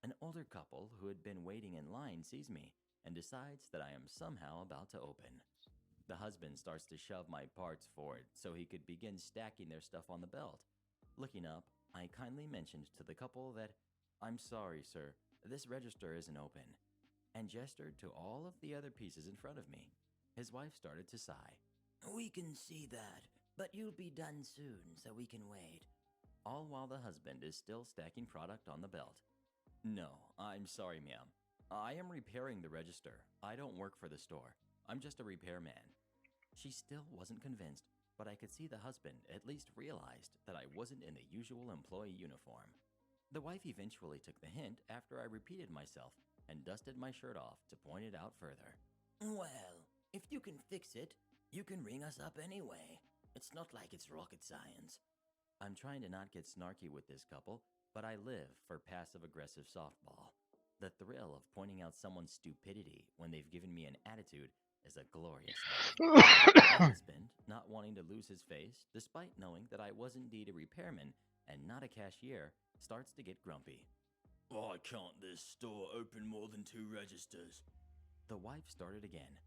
An older couple who had been waiting in line sees me and decides that I am somehow about to open. The husband starts to shove my parts forward so he could begin stacking their stuff on the belt. Looking up, I kindly mentioned to the couple that, "I'm sorry, sir, this register isn't open," and gestured to all of the other pieces in front of me. His wife started to sigh. We can see that, but you'll be done soon, so we can wait. All while the husband is still stacking product on the belt. "No, I'm sorry, ma'am. I am repairing the register. I don't work for the store. I'm just a repairman." She still wasn't convinced, but I could see the husband at least realized that I wasn't in the usual employee uniform. The wife eventually took the hint after I repeated myself and dusted my shirt off to point it out further. Well, if you can fix it, you can ring us up anyway. It's not like it's rocket science. I'm trying to not get snarky with this couple, but I live for passive-aggressive softball. The thrill of pointing out someone's stupidity when they've given me an attitude is a glorious high. My husband, not wanting to lose his face, despite knowing that I was indeed a repairman and not a cashier, starts to get grumpy. Why can't this store open more than 2 registers? The wife started again.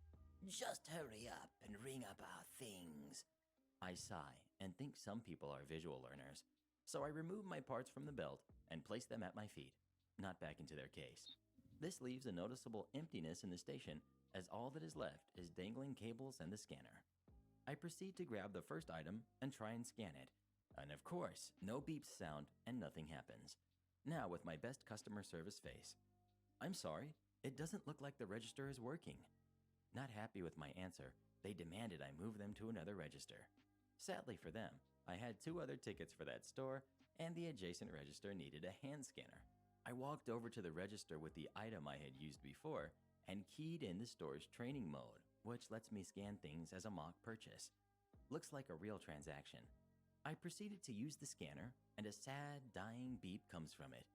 Just hurry up and ring up our things. I sigh and think some people are visual learners, so I remove my parts from the belt and place them at my feet, not back into their case. This leaves a noticeable emptiness in the station, as all that is left is dangling cables and the scanner. I proceed to grab the first item and try and scan it, and of course, no beeps sound and nothing happens. Now with my best customer service face. "I'm sorry, it doesn't look like the register is working." Not happy with my answer, they demanded I move them to another register. Sadly for them, I had 2 other tickets for that store, and the adjacent register needed a hand scanner. I walked over to the register with the item I had used before and keyed in the store's training mode, which lets me scan things as a mock purchase. Looks like a real transaction. I proceeded to use the scanner, and a sad, dying beep comes from it.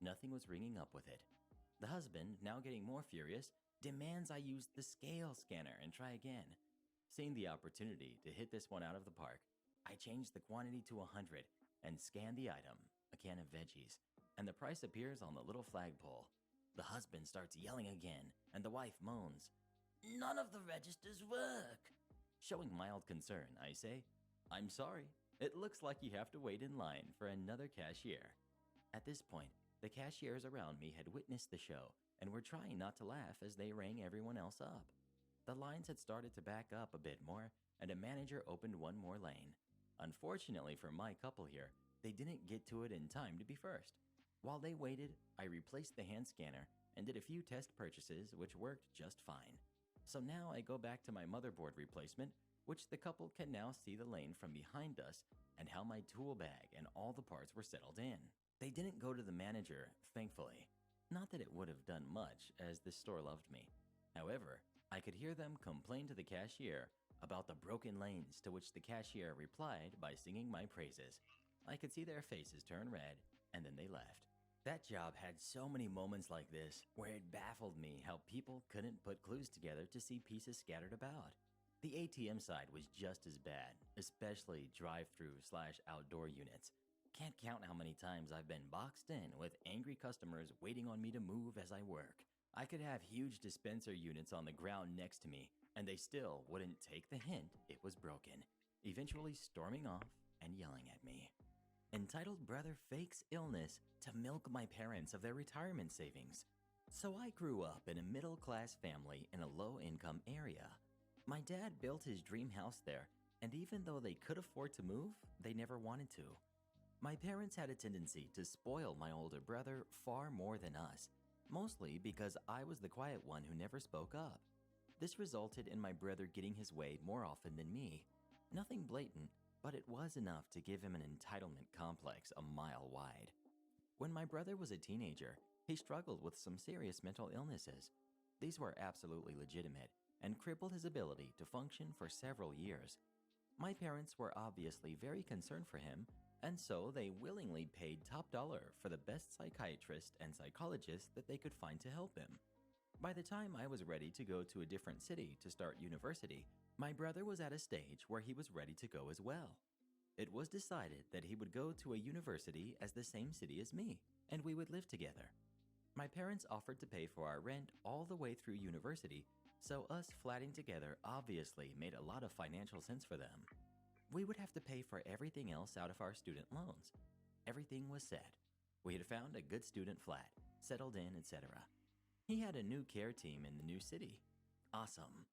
Nothing was ringing up with it. The husband, now getting more furious, demands I use the scale scanner and try again. Seeing the opportunity to hit this one out of the park, I changed the quantity to 100 and scanned the item, a can of veggies, and the price appears on the little flagpole. The husband starts yelling again, and the wife moans. None of the registers work. Showing mild concern, I say, "I'm sorry. It looks like you have to wait in line for another cashier." At this point, the cashiers around me had witnessed the show and were trying not to laugh as they rang everyone else up. The lines had started to back up a bit more, and a manager opened one more lane. Unfortunately for my couple here, they didn't get to it in time to be first. While they waited, I replaced the hand scanner and did a few test purchases which worked just fine. So now I go back to my motherboard replacement, which the couple can now see the lane from behind us and how my tool bag and all the parts were settled in. They didn't go to the manager, thankfully. Not that it would have done much, as this store loved me. However, I could hear them complain to the cashier about the broken lanes, to which the cashier replied by singing my praises. I could see their faces turn red, and then they left. That job had so many moments like this, where it baffled me how people couldn't put clues together to see pieces scattered about. The ATM side was just as bad, especially drive-through/outdoor units. Can't count how many times I've been boxed in with angry customers waiting on me to move as I work. I could have huge dispenser units on the ground next to me, and they still wouldn't take the hint it was broken, eventually storming off and yelling at me. Entitled brother fakes illness to milk my parents of their retirement savings. So I grew up in a middle-class family in a low-income area. My dad built his dream house there, and even though they could afford to move, they never wanted to. My parents had a tendency to spoil my older brother far more than us, mostly because I was the quiet one who never spoke up. This resulted in my brother getting his way more often than me. Nothing blatant, but it was enough to give him an entitlement complex a mile wide. When my brother was a teenager, he struggled with some serious mental illnesses. These were absolutely legitimate and crippled his ability to function for several years. My parents were obviously very concerned for him, and so they willingly paid top dollar for the best psychiatrist and psychologist that they could find to help him. By the time I was ready to go to a different city to start university, my brother was at a stage where he was ready to go as well. It was decided that he would go to a university as the same city as me, and we would live together. My parents offered to pay for our rent all the way through university, so us flatting together obviously made a lot of financial sense for them. We would have to pay for everything else out of our student loans. Everything was set. We had found a good student flat, settled in, etc. He had a new care team in the new city. Awesome.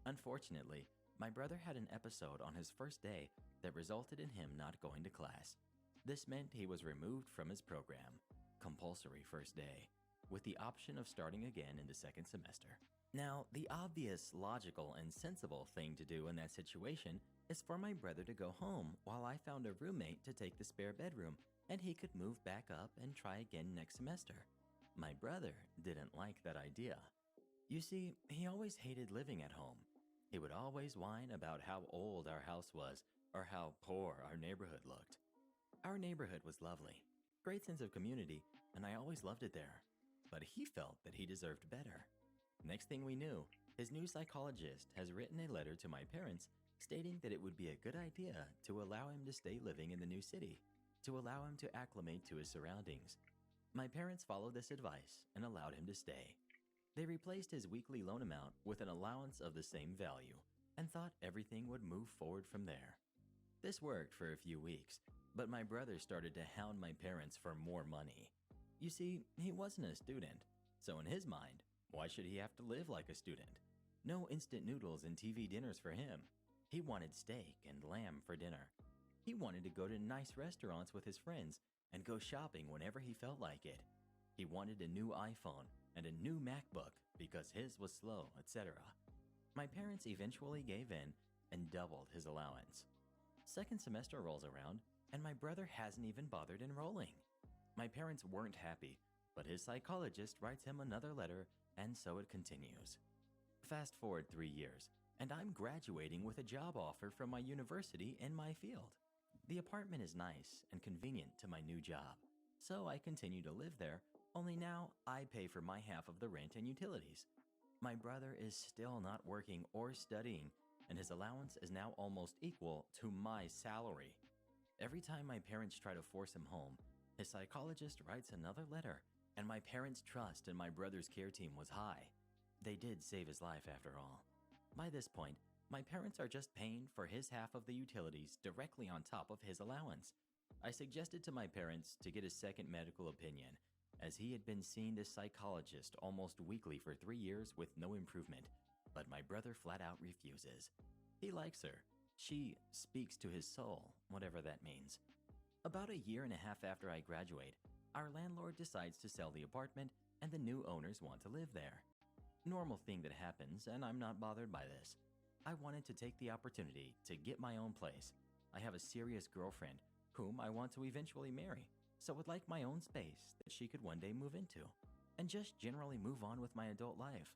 Unfortunately, my brother had an episode on his first day that resulted in him not going to class. This meant he was removed from his program, compulsory first day, with the option of starting again in the second semester. Now, the obvious, logical, and sensible thing to do in that situation is for my brother to go home while I found a roommate to take the spare bedroom, and he could move back up and try again next semester. My brother didn't like that idea. You see, he always hated living at home. He would always whine about how old our house was or how poor our neighborhood looked. Our neighborhood was lovely, great sense of community, and I always loved it there. But he felt that he deserved better. Next thing we knew, his new psychologist has written a letter to my parents stating that it would be a good idea to allow him to stay living in the new city, to allow him to acclimate to his surroundings. My parents followed this advice and allowed him to stay. They replaced his weekly loan amount with an allowance of the same value and thought everything would move forward from there. This worked for a few weeks, but my brother started to hound my parents for more money. You see, he wasn't a student, so in his mind, why should he have to live like a student? No instant noodles and TV dinners for him. He wanted steak and lamb for dinner. He wanted to go to nice restaurants with his friends and go shopping whenever he felt like it. He wanted a new iPhone and a new MacBook because his was slow, etc. My parents eventually gave in and doubled his allowance. Second semester rolls around, and my brother hasn't even bothered enrolling. My parents weren't happy, but his psychologist writes him another letter, and so it continues. Fast forward 3 years, and I'm graduating with a job offer from my university in my field. The apartment is nice and convenient to my new job, so I continue to live there, only now I pay for my half of the rent and utilities. My brother is still not working or studying, and his allowance is now almost equal to my salary. Every time my parents try to force him home, his psychologist writes another letter, and my parents' trust in my brother's care team was high. They did save his life after all. By this point, my parents are just paying for his half of the utilities directly on top of his allowance. I suggested to my parents to get a second medical opinion, as he had been seeing this psychologist almost weekly for 3 years with no improvement, but my brother flat out refuses. He likes her. She speaks to his soul, whatever that means. About a year and a half after I graduate, our landlord decides to sell the apartment and the new owners want to live there. Normal thing that happens, and I'm not bothered by this. I wanted to take the opportunity to get my own place. I have a serious girlfriend whom I want to eventually marry, so would like my own space that she could one day move into, and just generally move on with my adult life.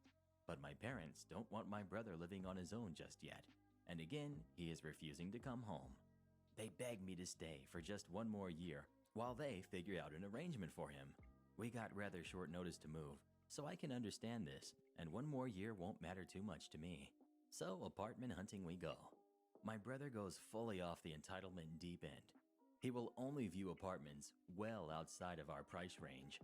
But my parents don't want my brother living on his own just yet, and again, he is refusing to come home. They beg me to stay for just 1 more year while they figure out an arrangement for him. We got rather short notice to move, so I can understand this, and 1 more year won't matter too much to me. So apartment hunting we go. My brother goes fully off the entitlement deep end. He will only view apartments well outside of our price range.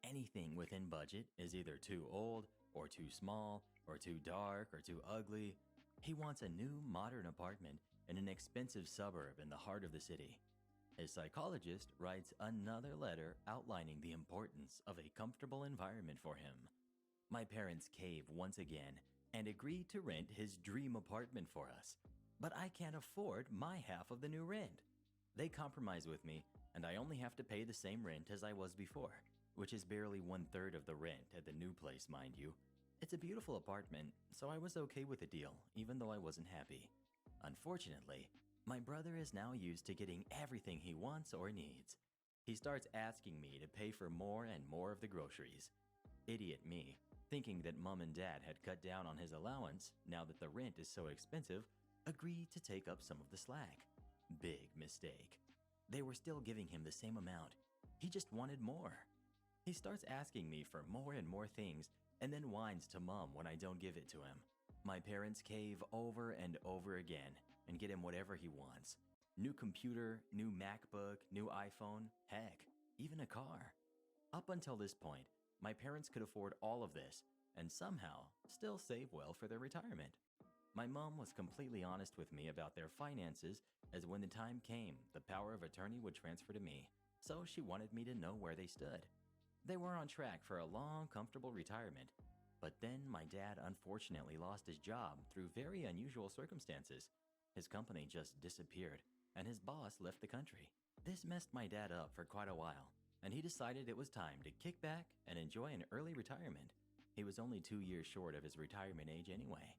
Anything within budget is either too old, or too small, or too dark, or too ugly. He wants a new, modern apartment in an expensive suburb in the heart of the city. His psychologist writes another letter outlining the importance of a comfortable environment for him. My parents cave once again and agree to rent his dream apartment for us, but I can't afford my half of the new rent. They compromise with me, and I only have to pay the same rent as I was before, which is barely 1/3 of the rent at the new place, mind you. It's a beautiful apartment, so I was okay with the deal, even though I wasn't happy. Unfortunately, my brother is now used to getting everything he wants or needs. He starts asking me to pay for more and more of the groceries. Idiot me, thinking that mom and dad had cut down on his allowance now that the rent is so expensive, agreed to take up some of the slack. Big mistake. They were still giving him the same amount. He just wanted more. He starts asking me for more and more things and then whines to mom when I don't give it to him. My parents cave over and over again and get him whatever he wants. New computer, new MacBook, new iPhone, heck, even a car. Up until this point, my parents could afford all of this and somehow still save well for their retirement. My mom was completely honest with me about their finances, as when the time came, the power of attorney would transfer to me, so she wanted me to know where they stood. They were on track for a long, comfortable retirement, but then my dad unfortunately lost his job through very unusual circumstances. His company just disappeared, and his boss left the country. This messed my dad up for quite a while, and he decided it was time to kick back and enjoy an early retirement. He was only 2 years short of his retirement age anyway.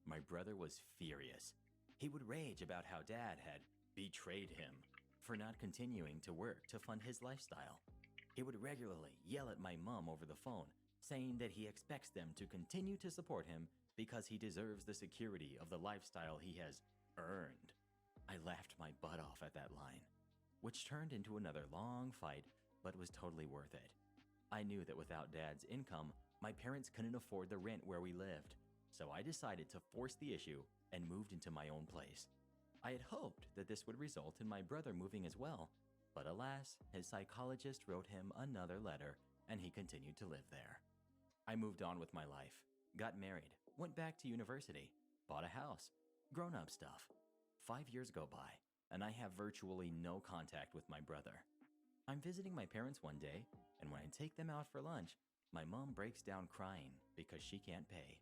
My brother was furious. He would rage about how dad had betrayed him for not continuing to work to fund his lifestyle. He would regularly yell at my mom over the phone, saying that he expects them to continue to support him because he deserves the security of the lifestyle he has earned. I laughed my butt off at that line, which turned into another long fight, but was totally worth it. I knew that without dad's income, my parents couldn't afford the rent where we lived, so I decided to force the issue and moved into my own place. I had hoped that this would result in my brother moving as well, but alas, his psychologist wrote him another letter and he continued to live there. I moved on with my life, got married, went back to university, bought a house, grown-up stuff. 5 years go by, and I have virtually no contact with my brother. I'm visiting my parents one day, and when I take them out for lunch, my mom breaks down crying because she can't pay.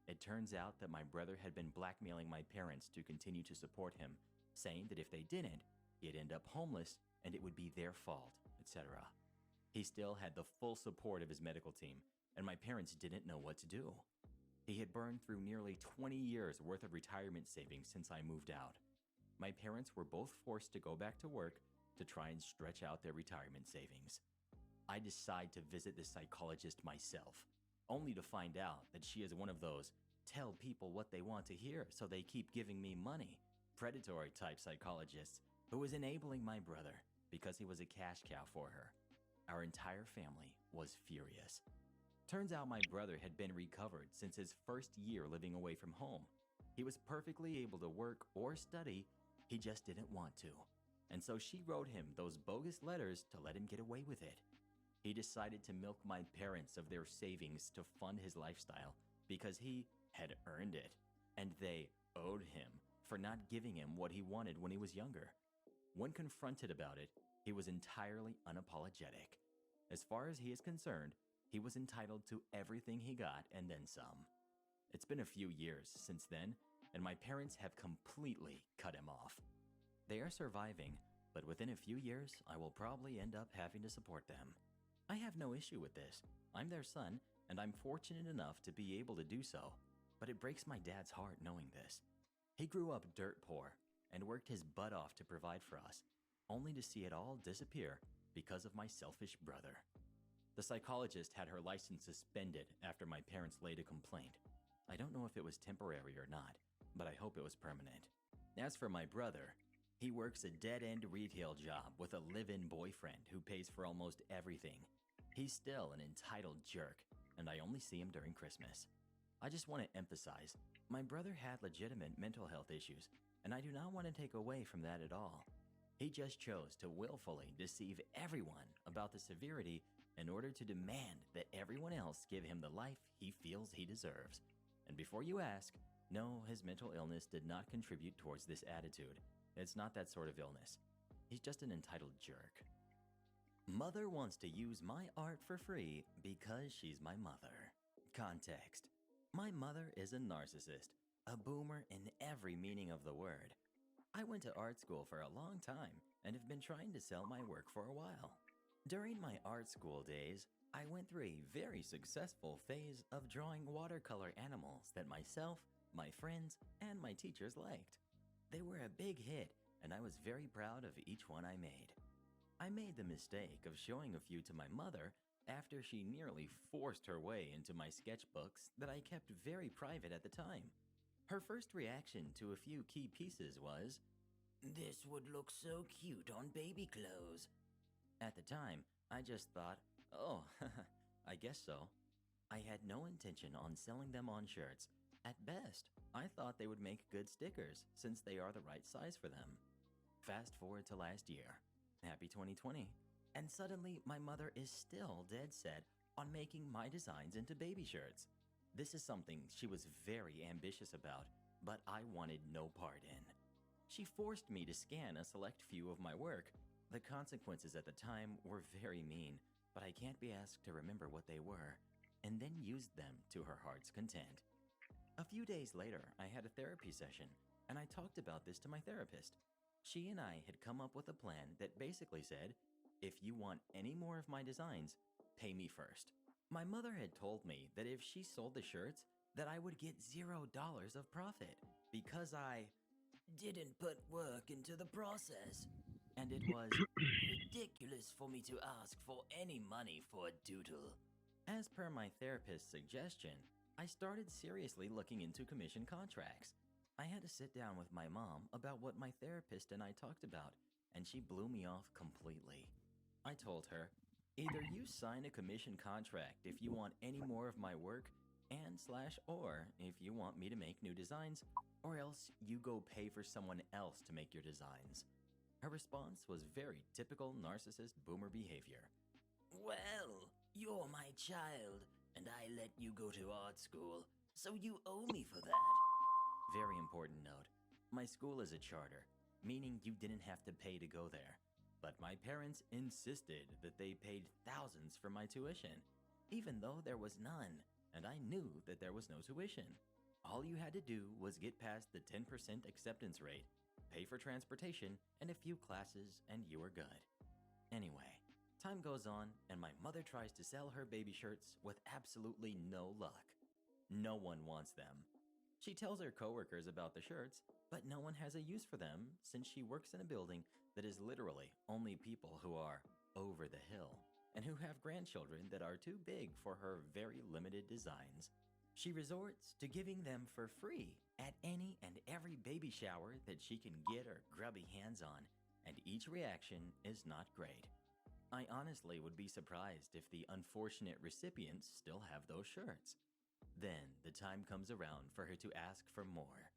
It turns out that my brother had been blackmailing my parents to continue to support him, saying that if they didn't, he'd end up homeless and it would be their fault, etc. He still had the full support of his medical team, and my parents didn't know what to do. He had burned through nearly 20 years worth of retirement savings since I moved out. My parents were both forced to go back to work to try and stretch out their retirement savings. I decide to visit the psychologist myself, only to find out that she is one of those tell people what they want to hear so they keep giving me money, predatory type psychologists who was enabling my brother because he was a cash cow for her. Our entire family was furious. Turns out my brother had been recovered since his first year living away from home. He was perfectly able to work or study, he just didn't want to. And so she wrote him those bogus letters to let him get away with it. He decided to milk my parents of their savings to fund his lifestyle because he had earned it, and they owed him for not giving him what he wanted when he was younger. When confronted about it, he was entirely unapologetic. As far as he is concerned, he was entitled to everything he got and then some. It's been a few years since then, and my parents have completely cut him off. They are surviving, but within a few years, I will probably end up having to support them. I have no issue with this. I'm their son, and I'm fortunate enough to be able to do so, but it breaks my dad's heart knowing this. He grew up dirt poor and worked his butt off to provide for us, only to see it all disappear because of my selfish brother. The psychologist had her license suspended after my parents laid a complaint. I don't know if it was temporary or not, but I hope it was permanent. As for my brother, he works a dead-end retail job with a live-in boyfriend who pays for almost everything. He's still an entitled jerk, and I only see him during Christmas. I just want to emphasize, my brother had legitimate mental health issues, and I do not want to take away from that at all. He just chose to willfully deceive everyone about the severity in order to demand that everyone else give him the life he feels he deserves. And before you ask, no, his mental illness did not contribute towards this attitude. It's not that sort of illness. He's just an entitled jerk. Mother wants to use my art for free because she's my mother. Context. My mother is a narcissist, a boomer in every meaning of the word. I went to art school for a long time and have been trying to sell my work for a while. During my art school days, I went through a very successful phase of drawing watercolor animals that myself, my friends, and my teachers liked. They were a big hit, and I was very proud of each one I made. I made the mistake of showing a few to my mother after she nearly forced her way into my sketchbooks that I kept very private at the time. Her first reaction to a few key pieces was, This would look so cute on baby clothes. at the time, I just thought, oh, I guess so. I had no intention on selling them on shirts. At best, I thought they would make good stickers since they are the right size for them. Fast forward to last year. Happy 2020. And suddenly, my mother is still dead set on making my designs into baby shirts. This is something she was very ambitious about, but I wanted no part in. She forced me to scan a select few of my work. The consequences at the time were very mean, but I can't be asked to remember what they were, and then used them to her heart's content. A few days later, I had a therapy session, and I talked about this to my therapist. She and I had come up with a plan that basically said, if you want any more of my designs, pay me first. My mother had told me that if she sold the shirts, that I would get $0 of profit because I Didn't put work into the process. and it was Ridiculous for me to ask for any money for a doodle. as per my therapist's suggestion, I started seriously looking into commission contracts. I had to sit down with my mom about what my therapist and I talked about, and she blew me off completely. I told her, either you sign a commission contract if you want any more of my work, or if you want me to make new designs, or else you go pay for someone else to make your designs. Her response was very typical narcissist boomer behavior. Well, you're my child, and I let you go to art school, so you owe me for that. Very important note. My school is a charter, meaning you didn't have to pay to go there. But my parents insisted that they paid thousands for my tuition, even though there was none, and I knew that there was no tuition. All you had to do was get past the 10% acceptance rate, pay for transportation and a few classes, and you were good. Anyway, time goes on, and my mother tries to sell her baby shirts with absolutely no luck. No one wants them. She tells her coworkers about the shirts, but no one has a use for them since she works in a building that is literally only people who are over the hill and who have grandchildren that are too big for her very limited designs. She resorts to giving them for free at any and every baby shower that she can get her grubby hands on, and each reaction is not great. I honestly would be surprised if the unfortunate recipients still have those shirts. Then the time comes around for her to ask for more.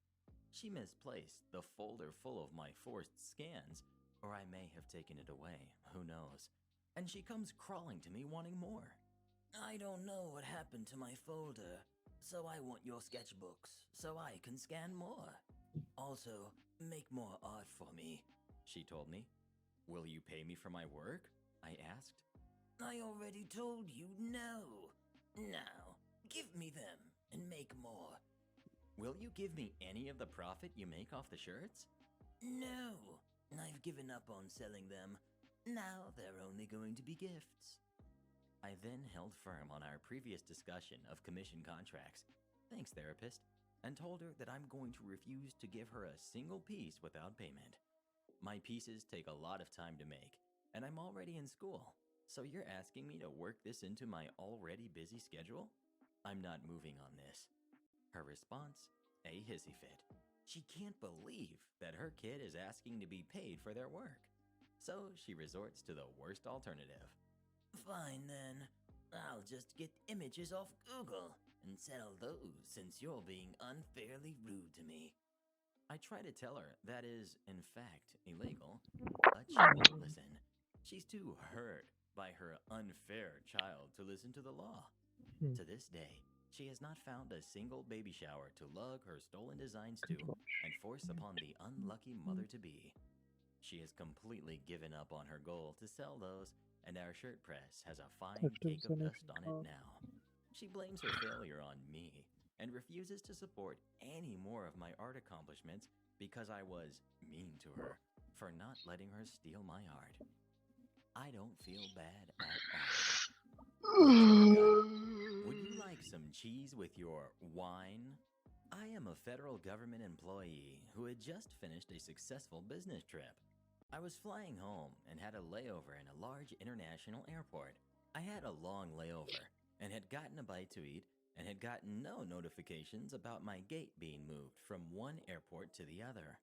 She misplaced the folder full of my forced scans, or I may have taken it away, who knows. And she comes crawling to me wanting more. I don't know what happened to my folder, so I want your sketchbooks so I can scan more. Also, make more art for me. She told me. Will you pay me for my work? I asked. I already told you no. Now, give me them and make more. Will you give me any of the profit you make off the shirts? No, I've given up on selling them. Now they're only going to be gifts. I then held firm on our previous discussion of commission contracts, thanks therapist, and told her that I'm going to refuse to give her a single piece without payment. My pieces take a lot of time to make, and I'm already in school, so you're asking me to work this into my already busy schedule? I'm not moving on this. Her response, a hissy fit. She can't believe that her kid is asking to be paid for their work. So she resorts to the worst alternative. Fine then. I'll just get images off Google and sell those since you're being unfairly rude to me. I try to tell her that is, in fact, illegal, but she won't listen. She's too hurt by her unfair child to listen to the law. To this day, she has not found a single baby shower to lug her stolen designs to and force upon the unlucky mother-to-be. She has completely given up on her goal to sell those, and our shirt press has a fine cake of dust on it now. She blames her failure on me and refuses to support any more of my art accomplishments because I was mean to her for not letting her steal my art. I don't feel bad at all. Would you like some cheese with your wine? I am a federal government employee who had just finished a successful business trip. I was flying home and had a layover in a large international airport. I had a long layover and had gotten a bite to eat and had gotten no notifications about my gate being moved from one airport to the other.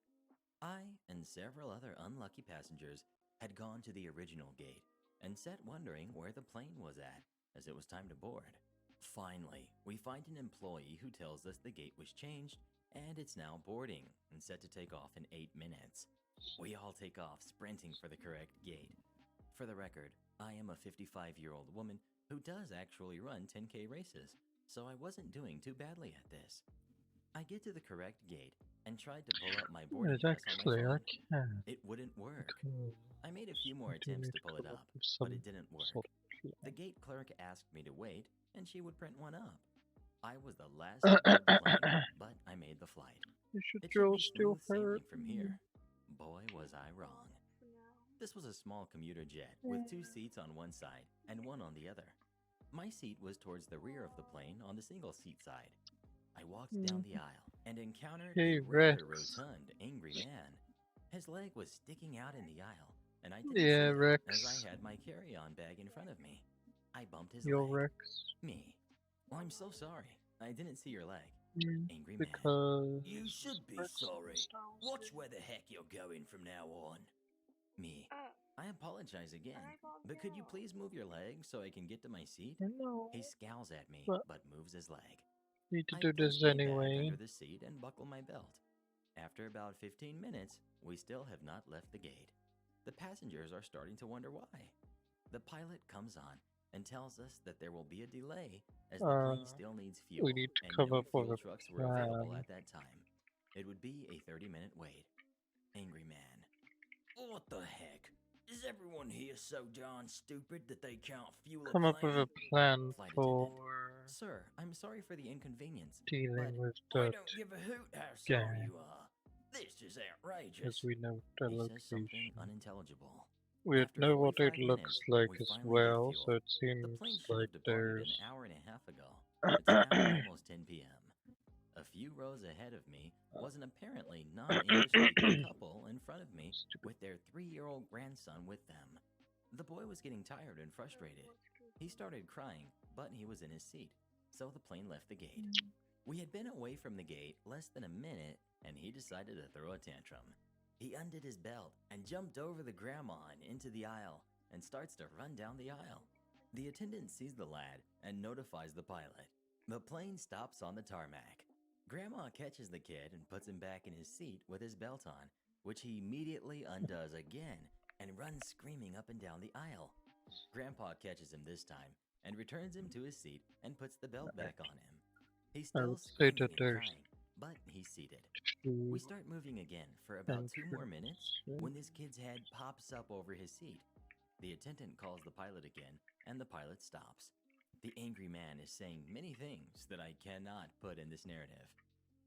I and several other unlucky passengers had gone to the original gate and sat wondering where the plane was at as it was time to board. Finally, we find an employee who tells us the gate was changed and it's now boarding and set to take off in 8 minutes. We all take off sprinting for the correct gate. For the record, I am a 55-year-old woman who does actually run 10K races, so I wasn't doing too badly at this. I get to the correct gate and tried to pull up my boarding pass on my phone. can. It wouldn't work. I made a few more attempts to pull it up, but it didn't work. The gate clerk asked me to wait, and she would print one up. I was the last to board the plane, but I made the flight. You should It should go be still smooth sailing hurt. from here. Boy, was I wrong. This was a small commuter jet with 2 seats on one side and one on the other. My seat was towards the rear of the plane on the single seat side. I walked down the aisle and encountered Hey, a rather Rex. rotund, angry man. His leg was sticking out in the aisle, and I didn't Yeah, see it Rex. as I had my carry-on bag in front of me. I bumped his Your leg. Rex. Me. Well, I'm so sorry. I didn't see your leg. Mm, Angry man. Because You should be Rex sorry. styles Watch it. where the heck you're going from now on. Me. I apologize again, but could you please move your leg so I can get to my seat? No, He scowls at me, But- but moves his leg. need to I do push this my bag anyway. under the seat and buckle my belt. After about 15 minutes, we still have not left the gate. The passengers are starting to wonder why. The pilot comes on and tells us that there will be a delay as the plane still needs fuel, need to and come no up with fuel a trucks were available plan. at that time. It would be a 30-minute wait. Angry man. What the heck? Is everyone here so darn stupid that they can't fuel Come a up with plane? a plan Flight for attendant. Sir, I'm sorry for the inconvenience. dealing but with I that, don't give a hoot how sorry gang. you are. This is outrageous. as we know the He says something location. unintelligible. We After know what it 45 looks minutes, like we as finally get well, fuel. so it The seems plane should like have departed there's an hour and a half ago. It's now almost 10 p.m. A few rows ahead of me was an apparently non-English speaking couple in front of me with their 3-year-old grandson with them. The boy was getting tired and frustrated. He started crying, but he was in his seat, so the plane left the gate. We had been away from the gate less than a minute, and he decided to throw a tantrum. He undid his belt and jumped over the grandma and into the aisle and starts to run down the aisle. The attendant sees the lad and notifies the pilot. The plane stops on the tarmac. Grandma catches the kid and puts him back in his seat with his belt on, which he immediately undoes again and runs screaming up and down the aisle. Grandpa catches him this time and returns him to his seat and puts the belt back on him. He's I still would say screaming that and there's crying, but he's seated. two We start moving again for about 2 more minutes entrances. when this kid's head pops up over his seat. The attendant calls the pilot again, and the pilot stops. The angry man is saying many things that I cannot put in this narrative.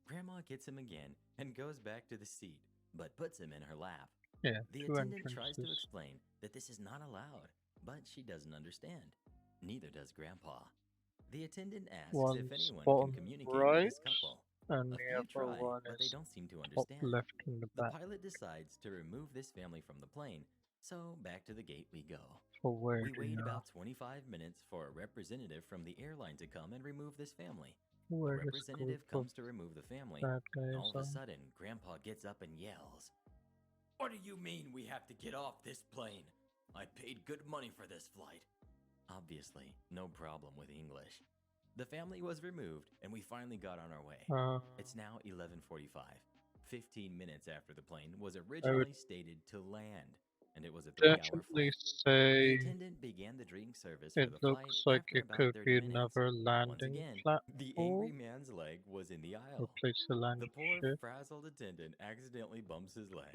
Grandma gets him again and goes back to the seat, but puts him in her lap. Yeah, The two attendant tries to entrances. explain that this is not allowed, but she doesn't understand. Neither does Grandpa. The attendant asks One if anyone spot can on communicate right, with this couple. and A the few upper try, one but they is don't seem to top understand. left in the The back. pilot decides to remove this family from the plane, so back to the gate we go. For where We do wait you about 25 minutes for a representative from the airline to come and remove this family. A where this representative group of comes to remove the family. bad All guys of a are? sudden, Grandpa gets up and yells. What do you mean we have to get off this plane? I paid good money for this flight. Obviously, no problem with English. The family was removed, and we finally got on our way. It's now 11:45. 15 minutes after the plane was originally stated to land, and it was a 3-hour Definitely flight. The say attendant began the drink service for it the flight looks like after it about could 30 be minutes. another Once landing again, the platform. angry man's leg was in the aisle. Replace the The landing poor, ship. frazzled attendant accidentally bumps his leg.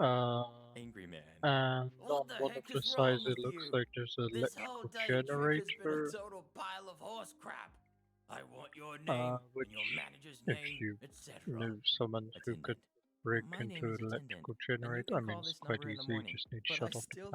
Angry man. And What on the one of heck the is wrong sides it with looks you? like there's an This whole electrical day trick has been a generator. total pile of horse crap. I want your name Which, and your manager's if name, you etc. knew someone who could Attendant. break My name into is an Attendant, electrical and you generator, can I mean, call it's this quite number in the easy. You morning, just need to but I shut off the still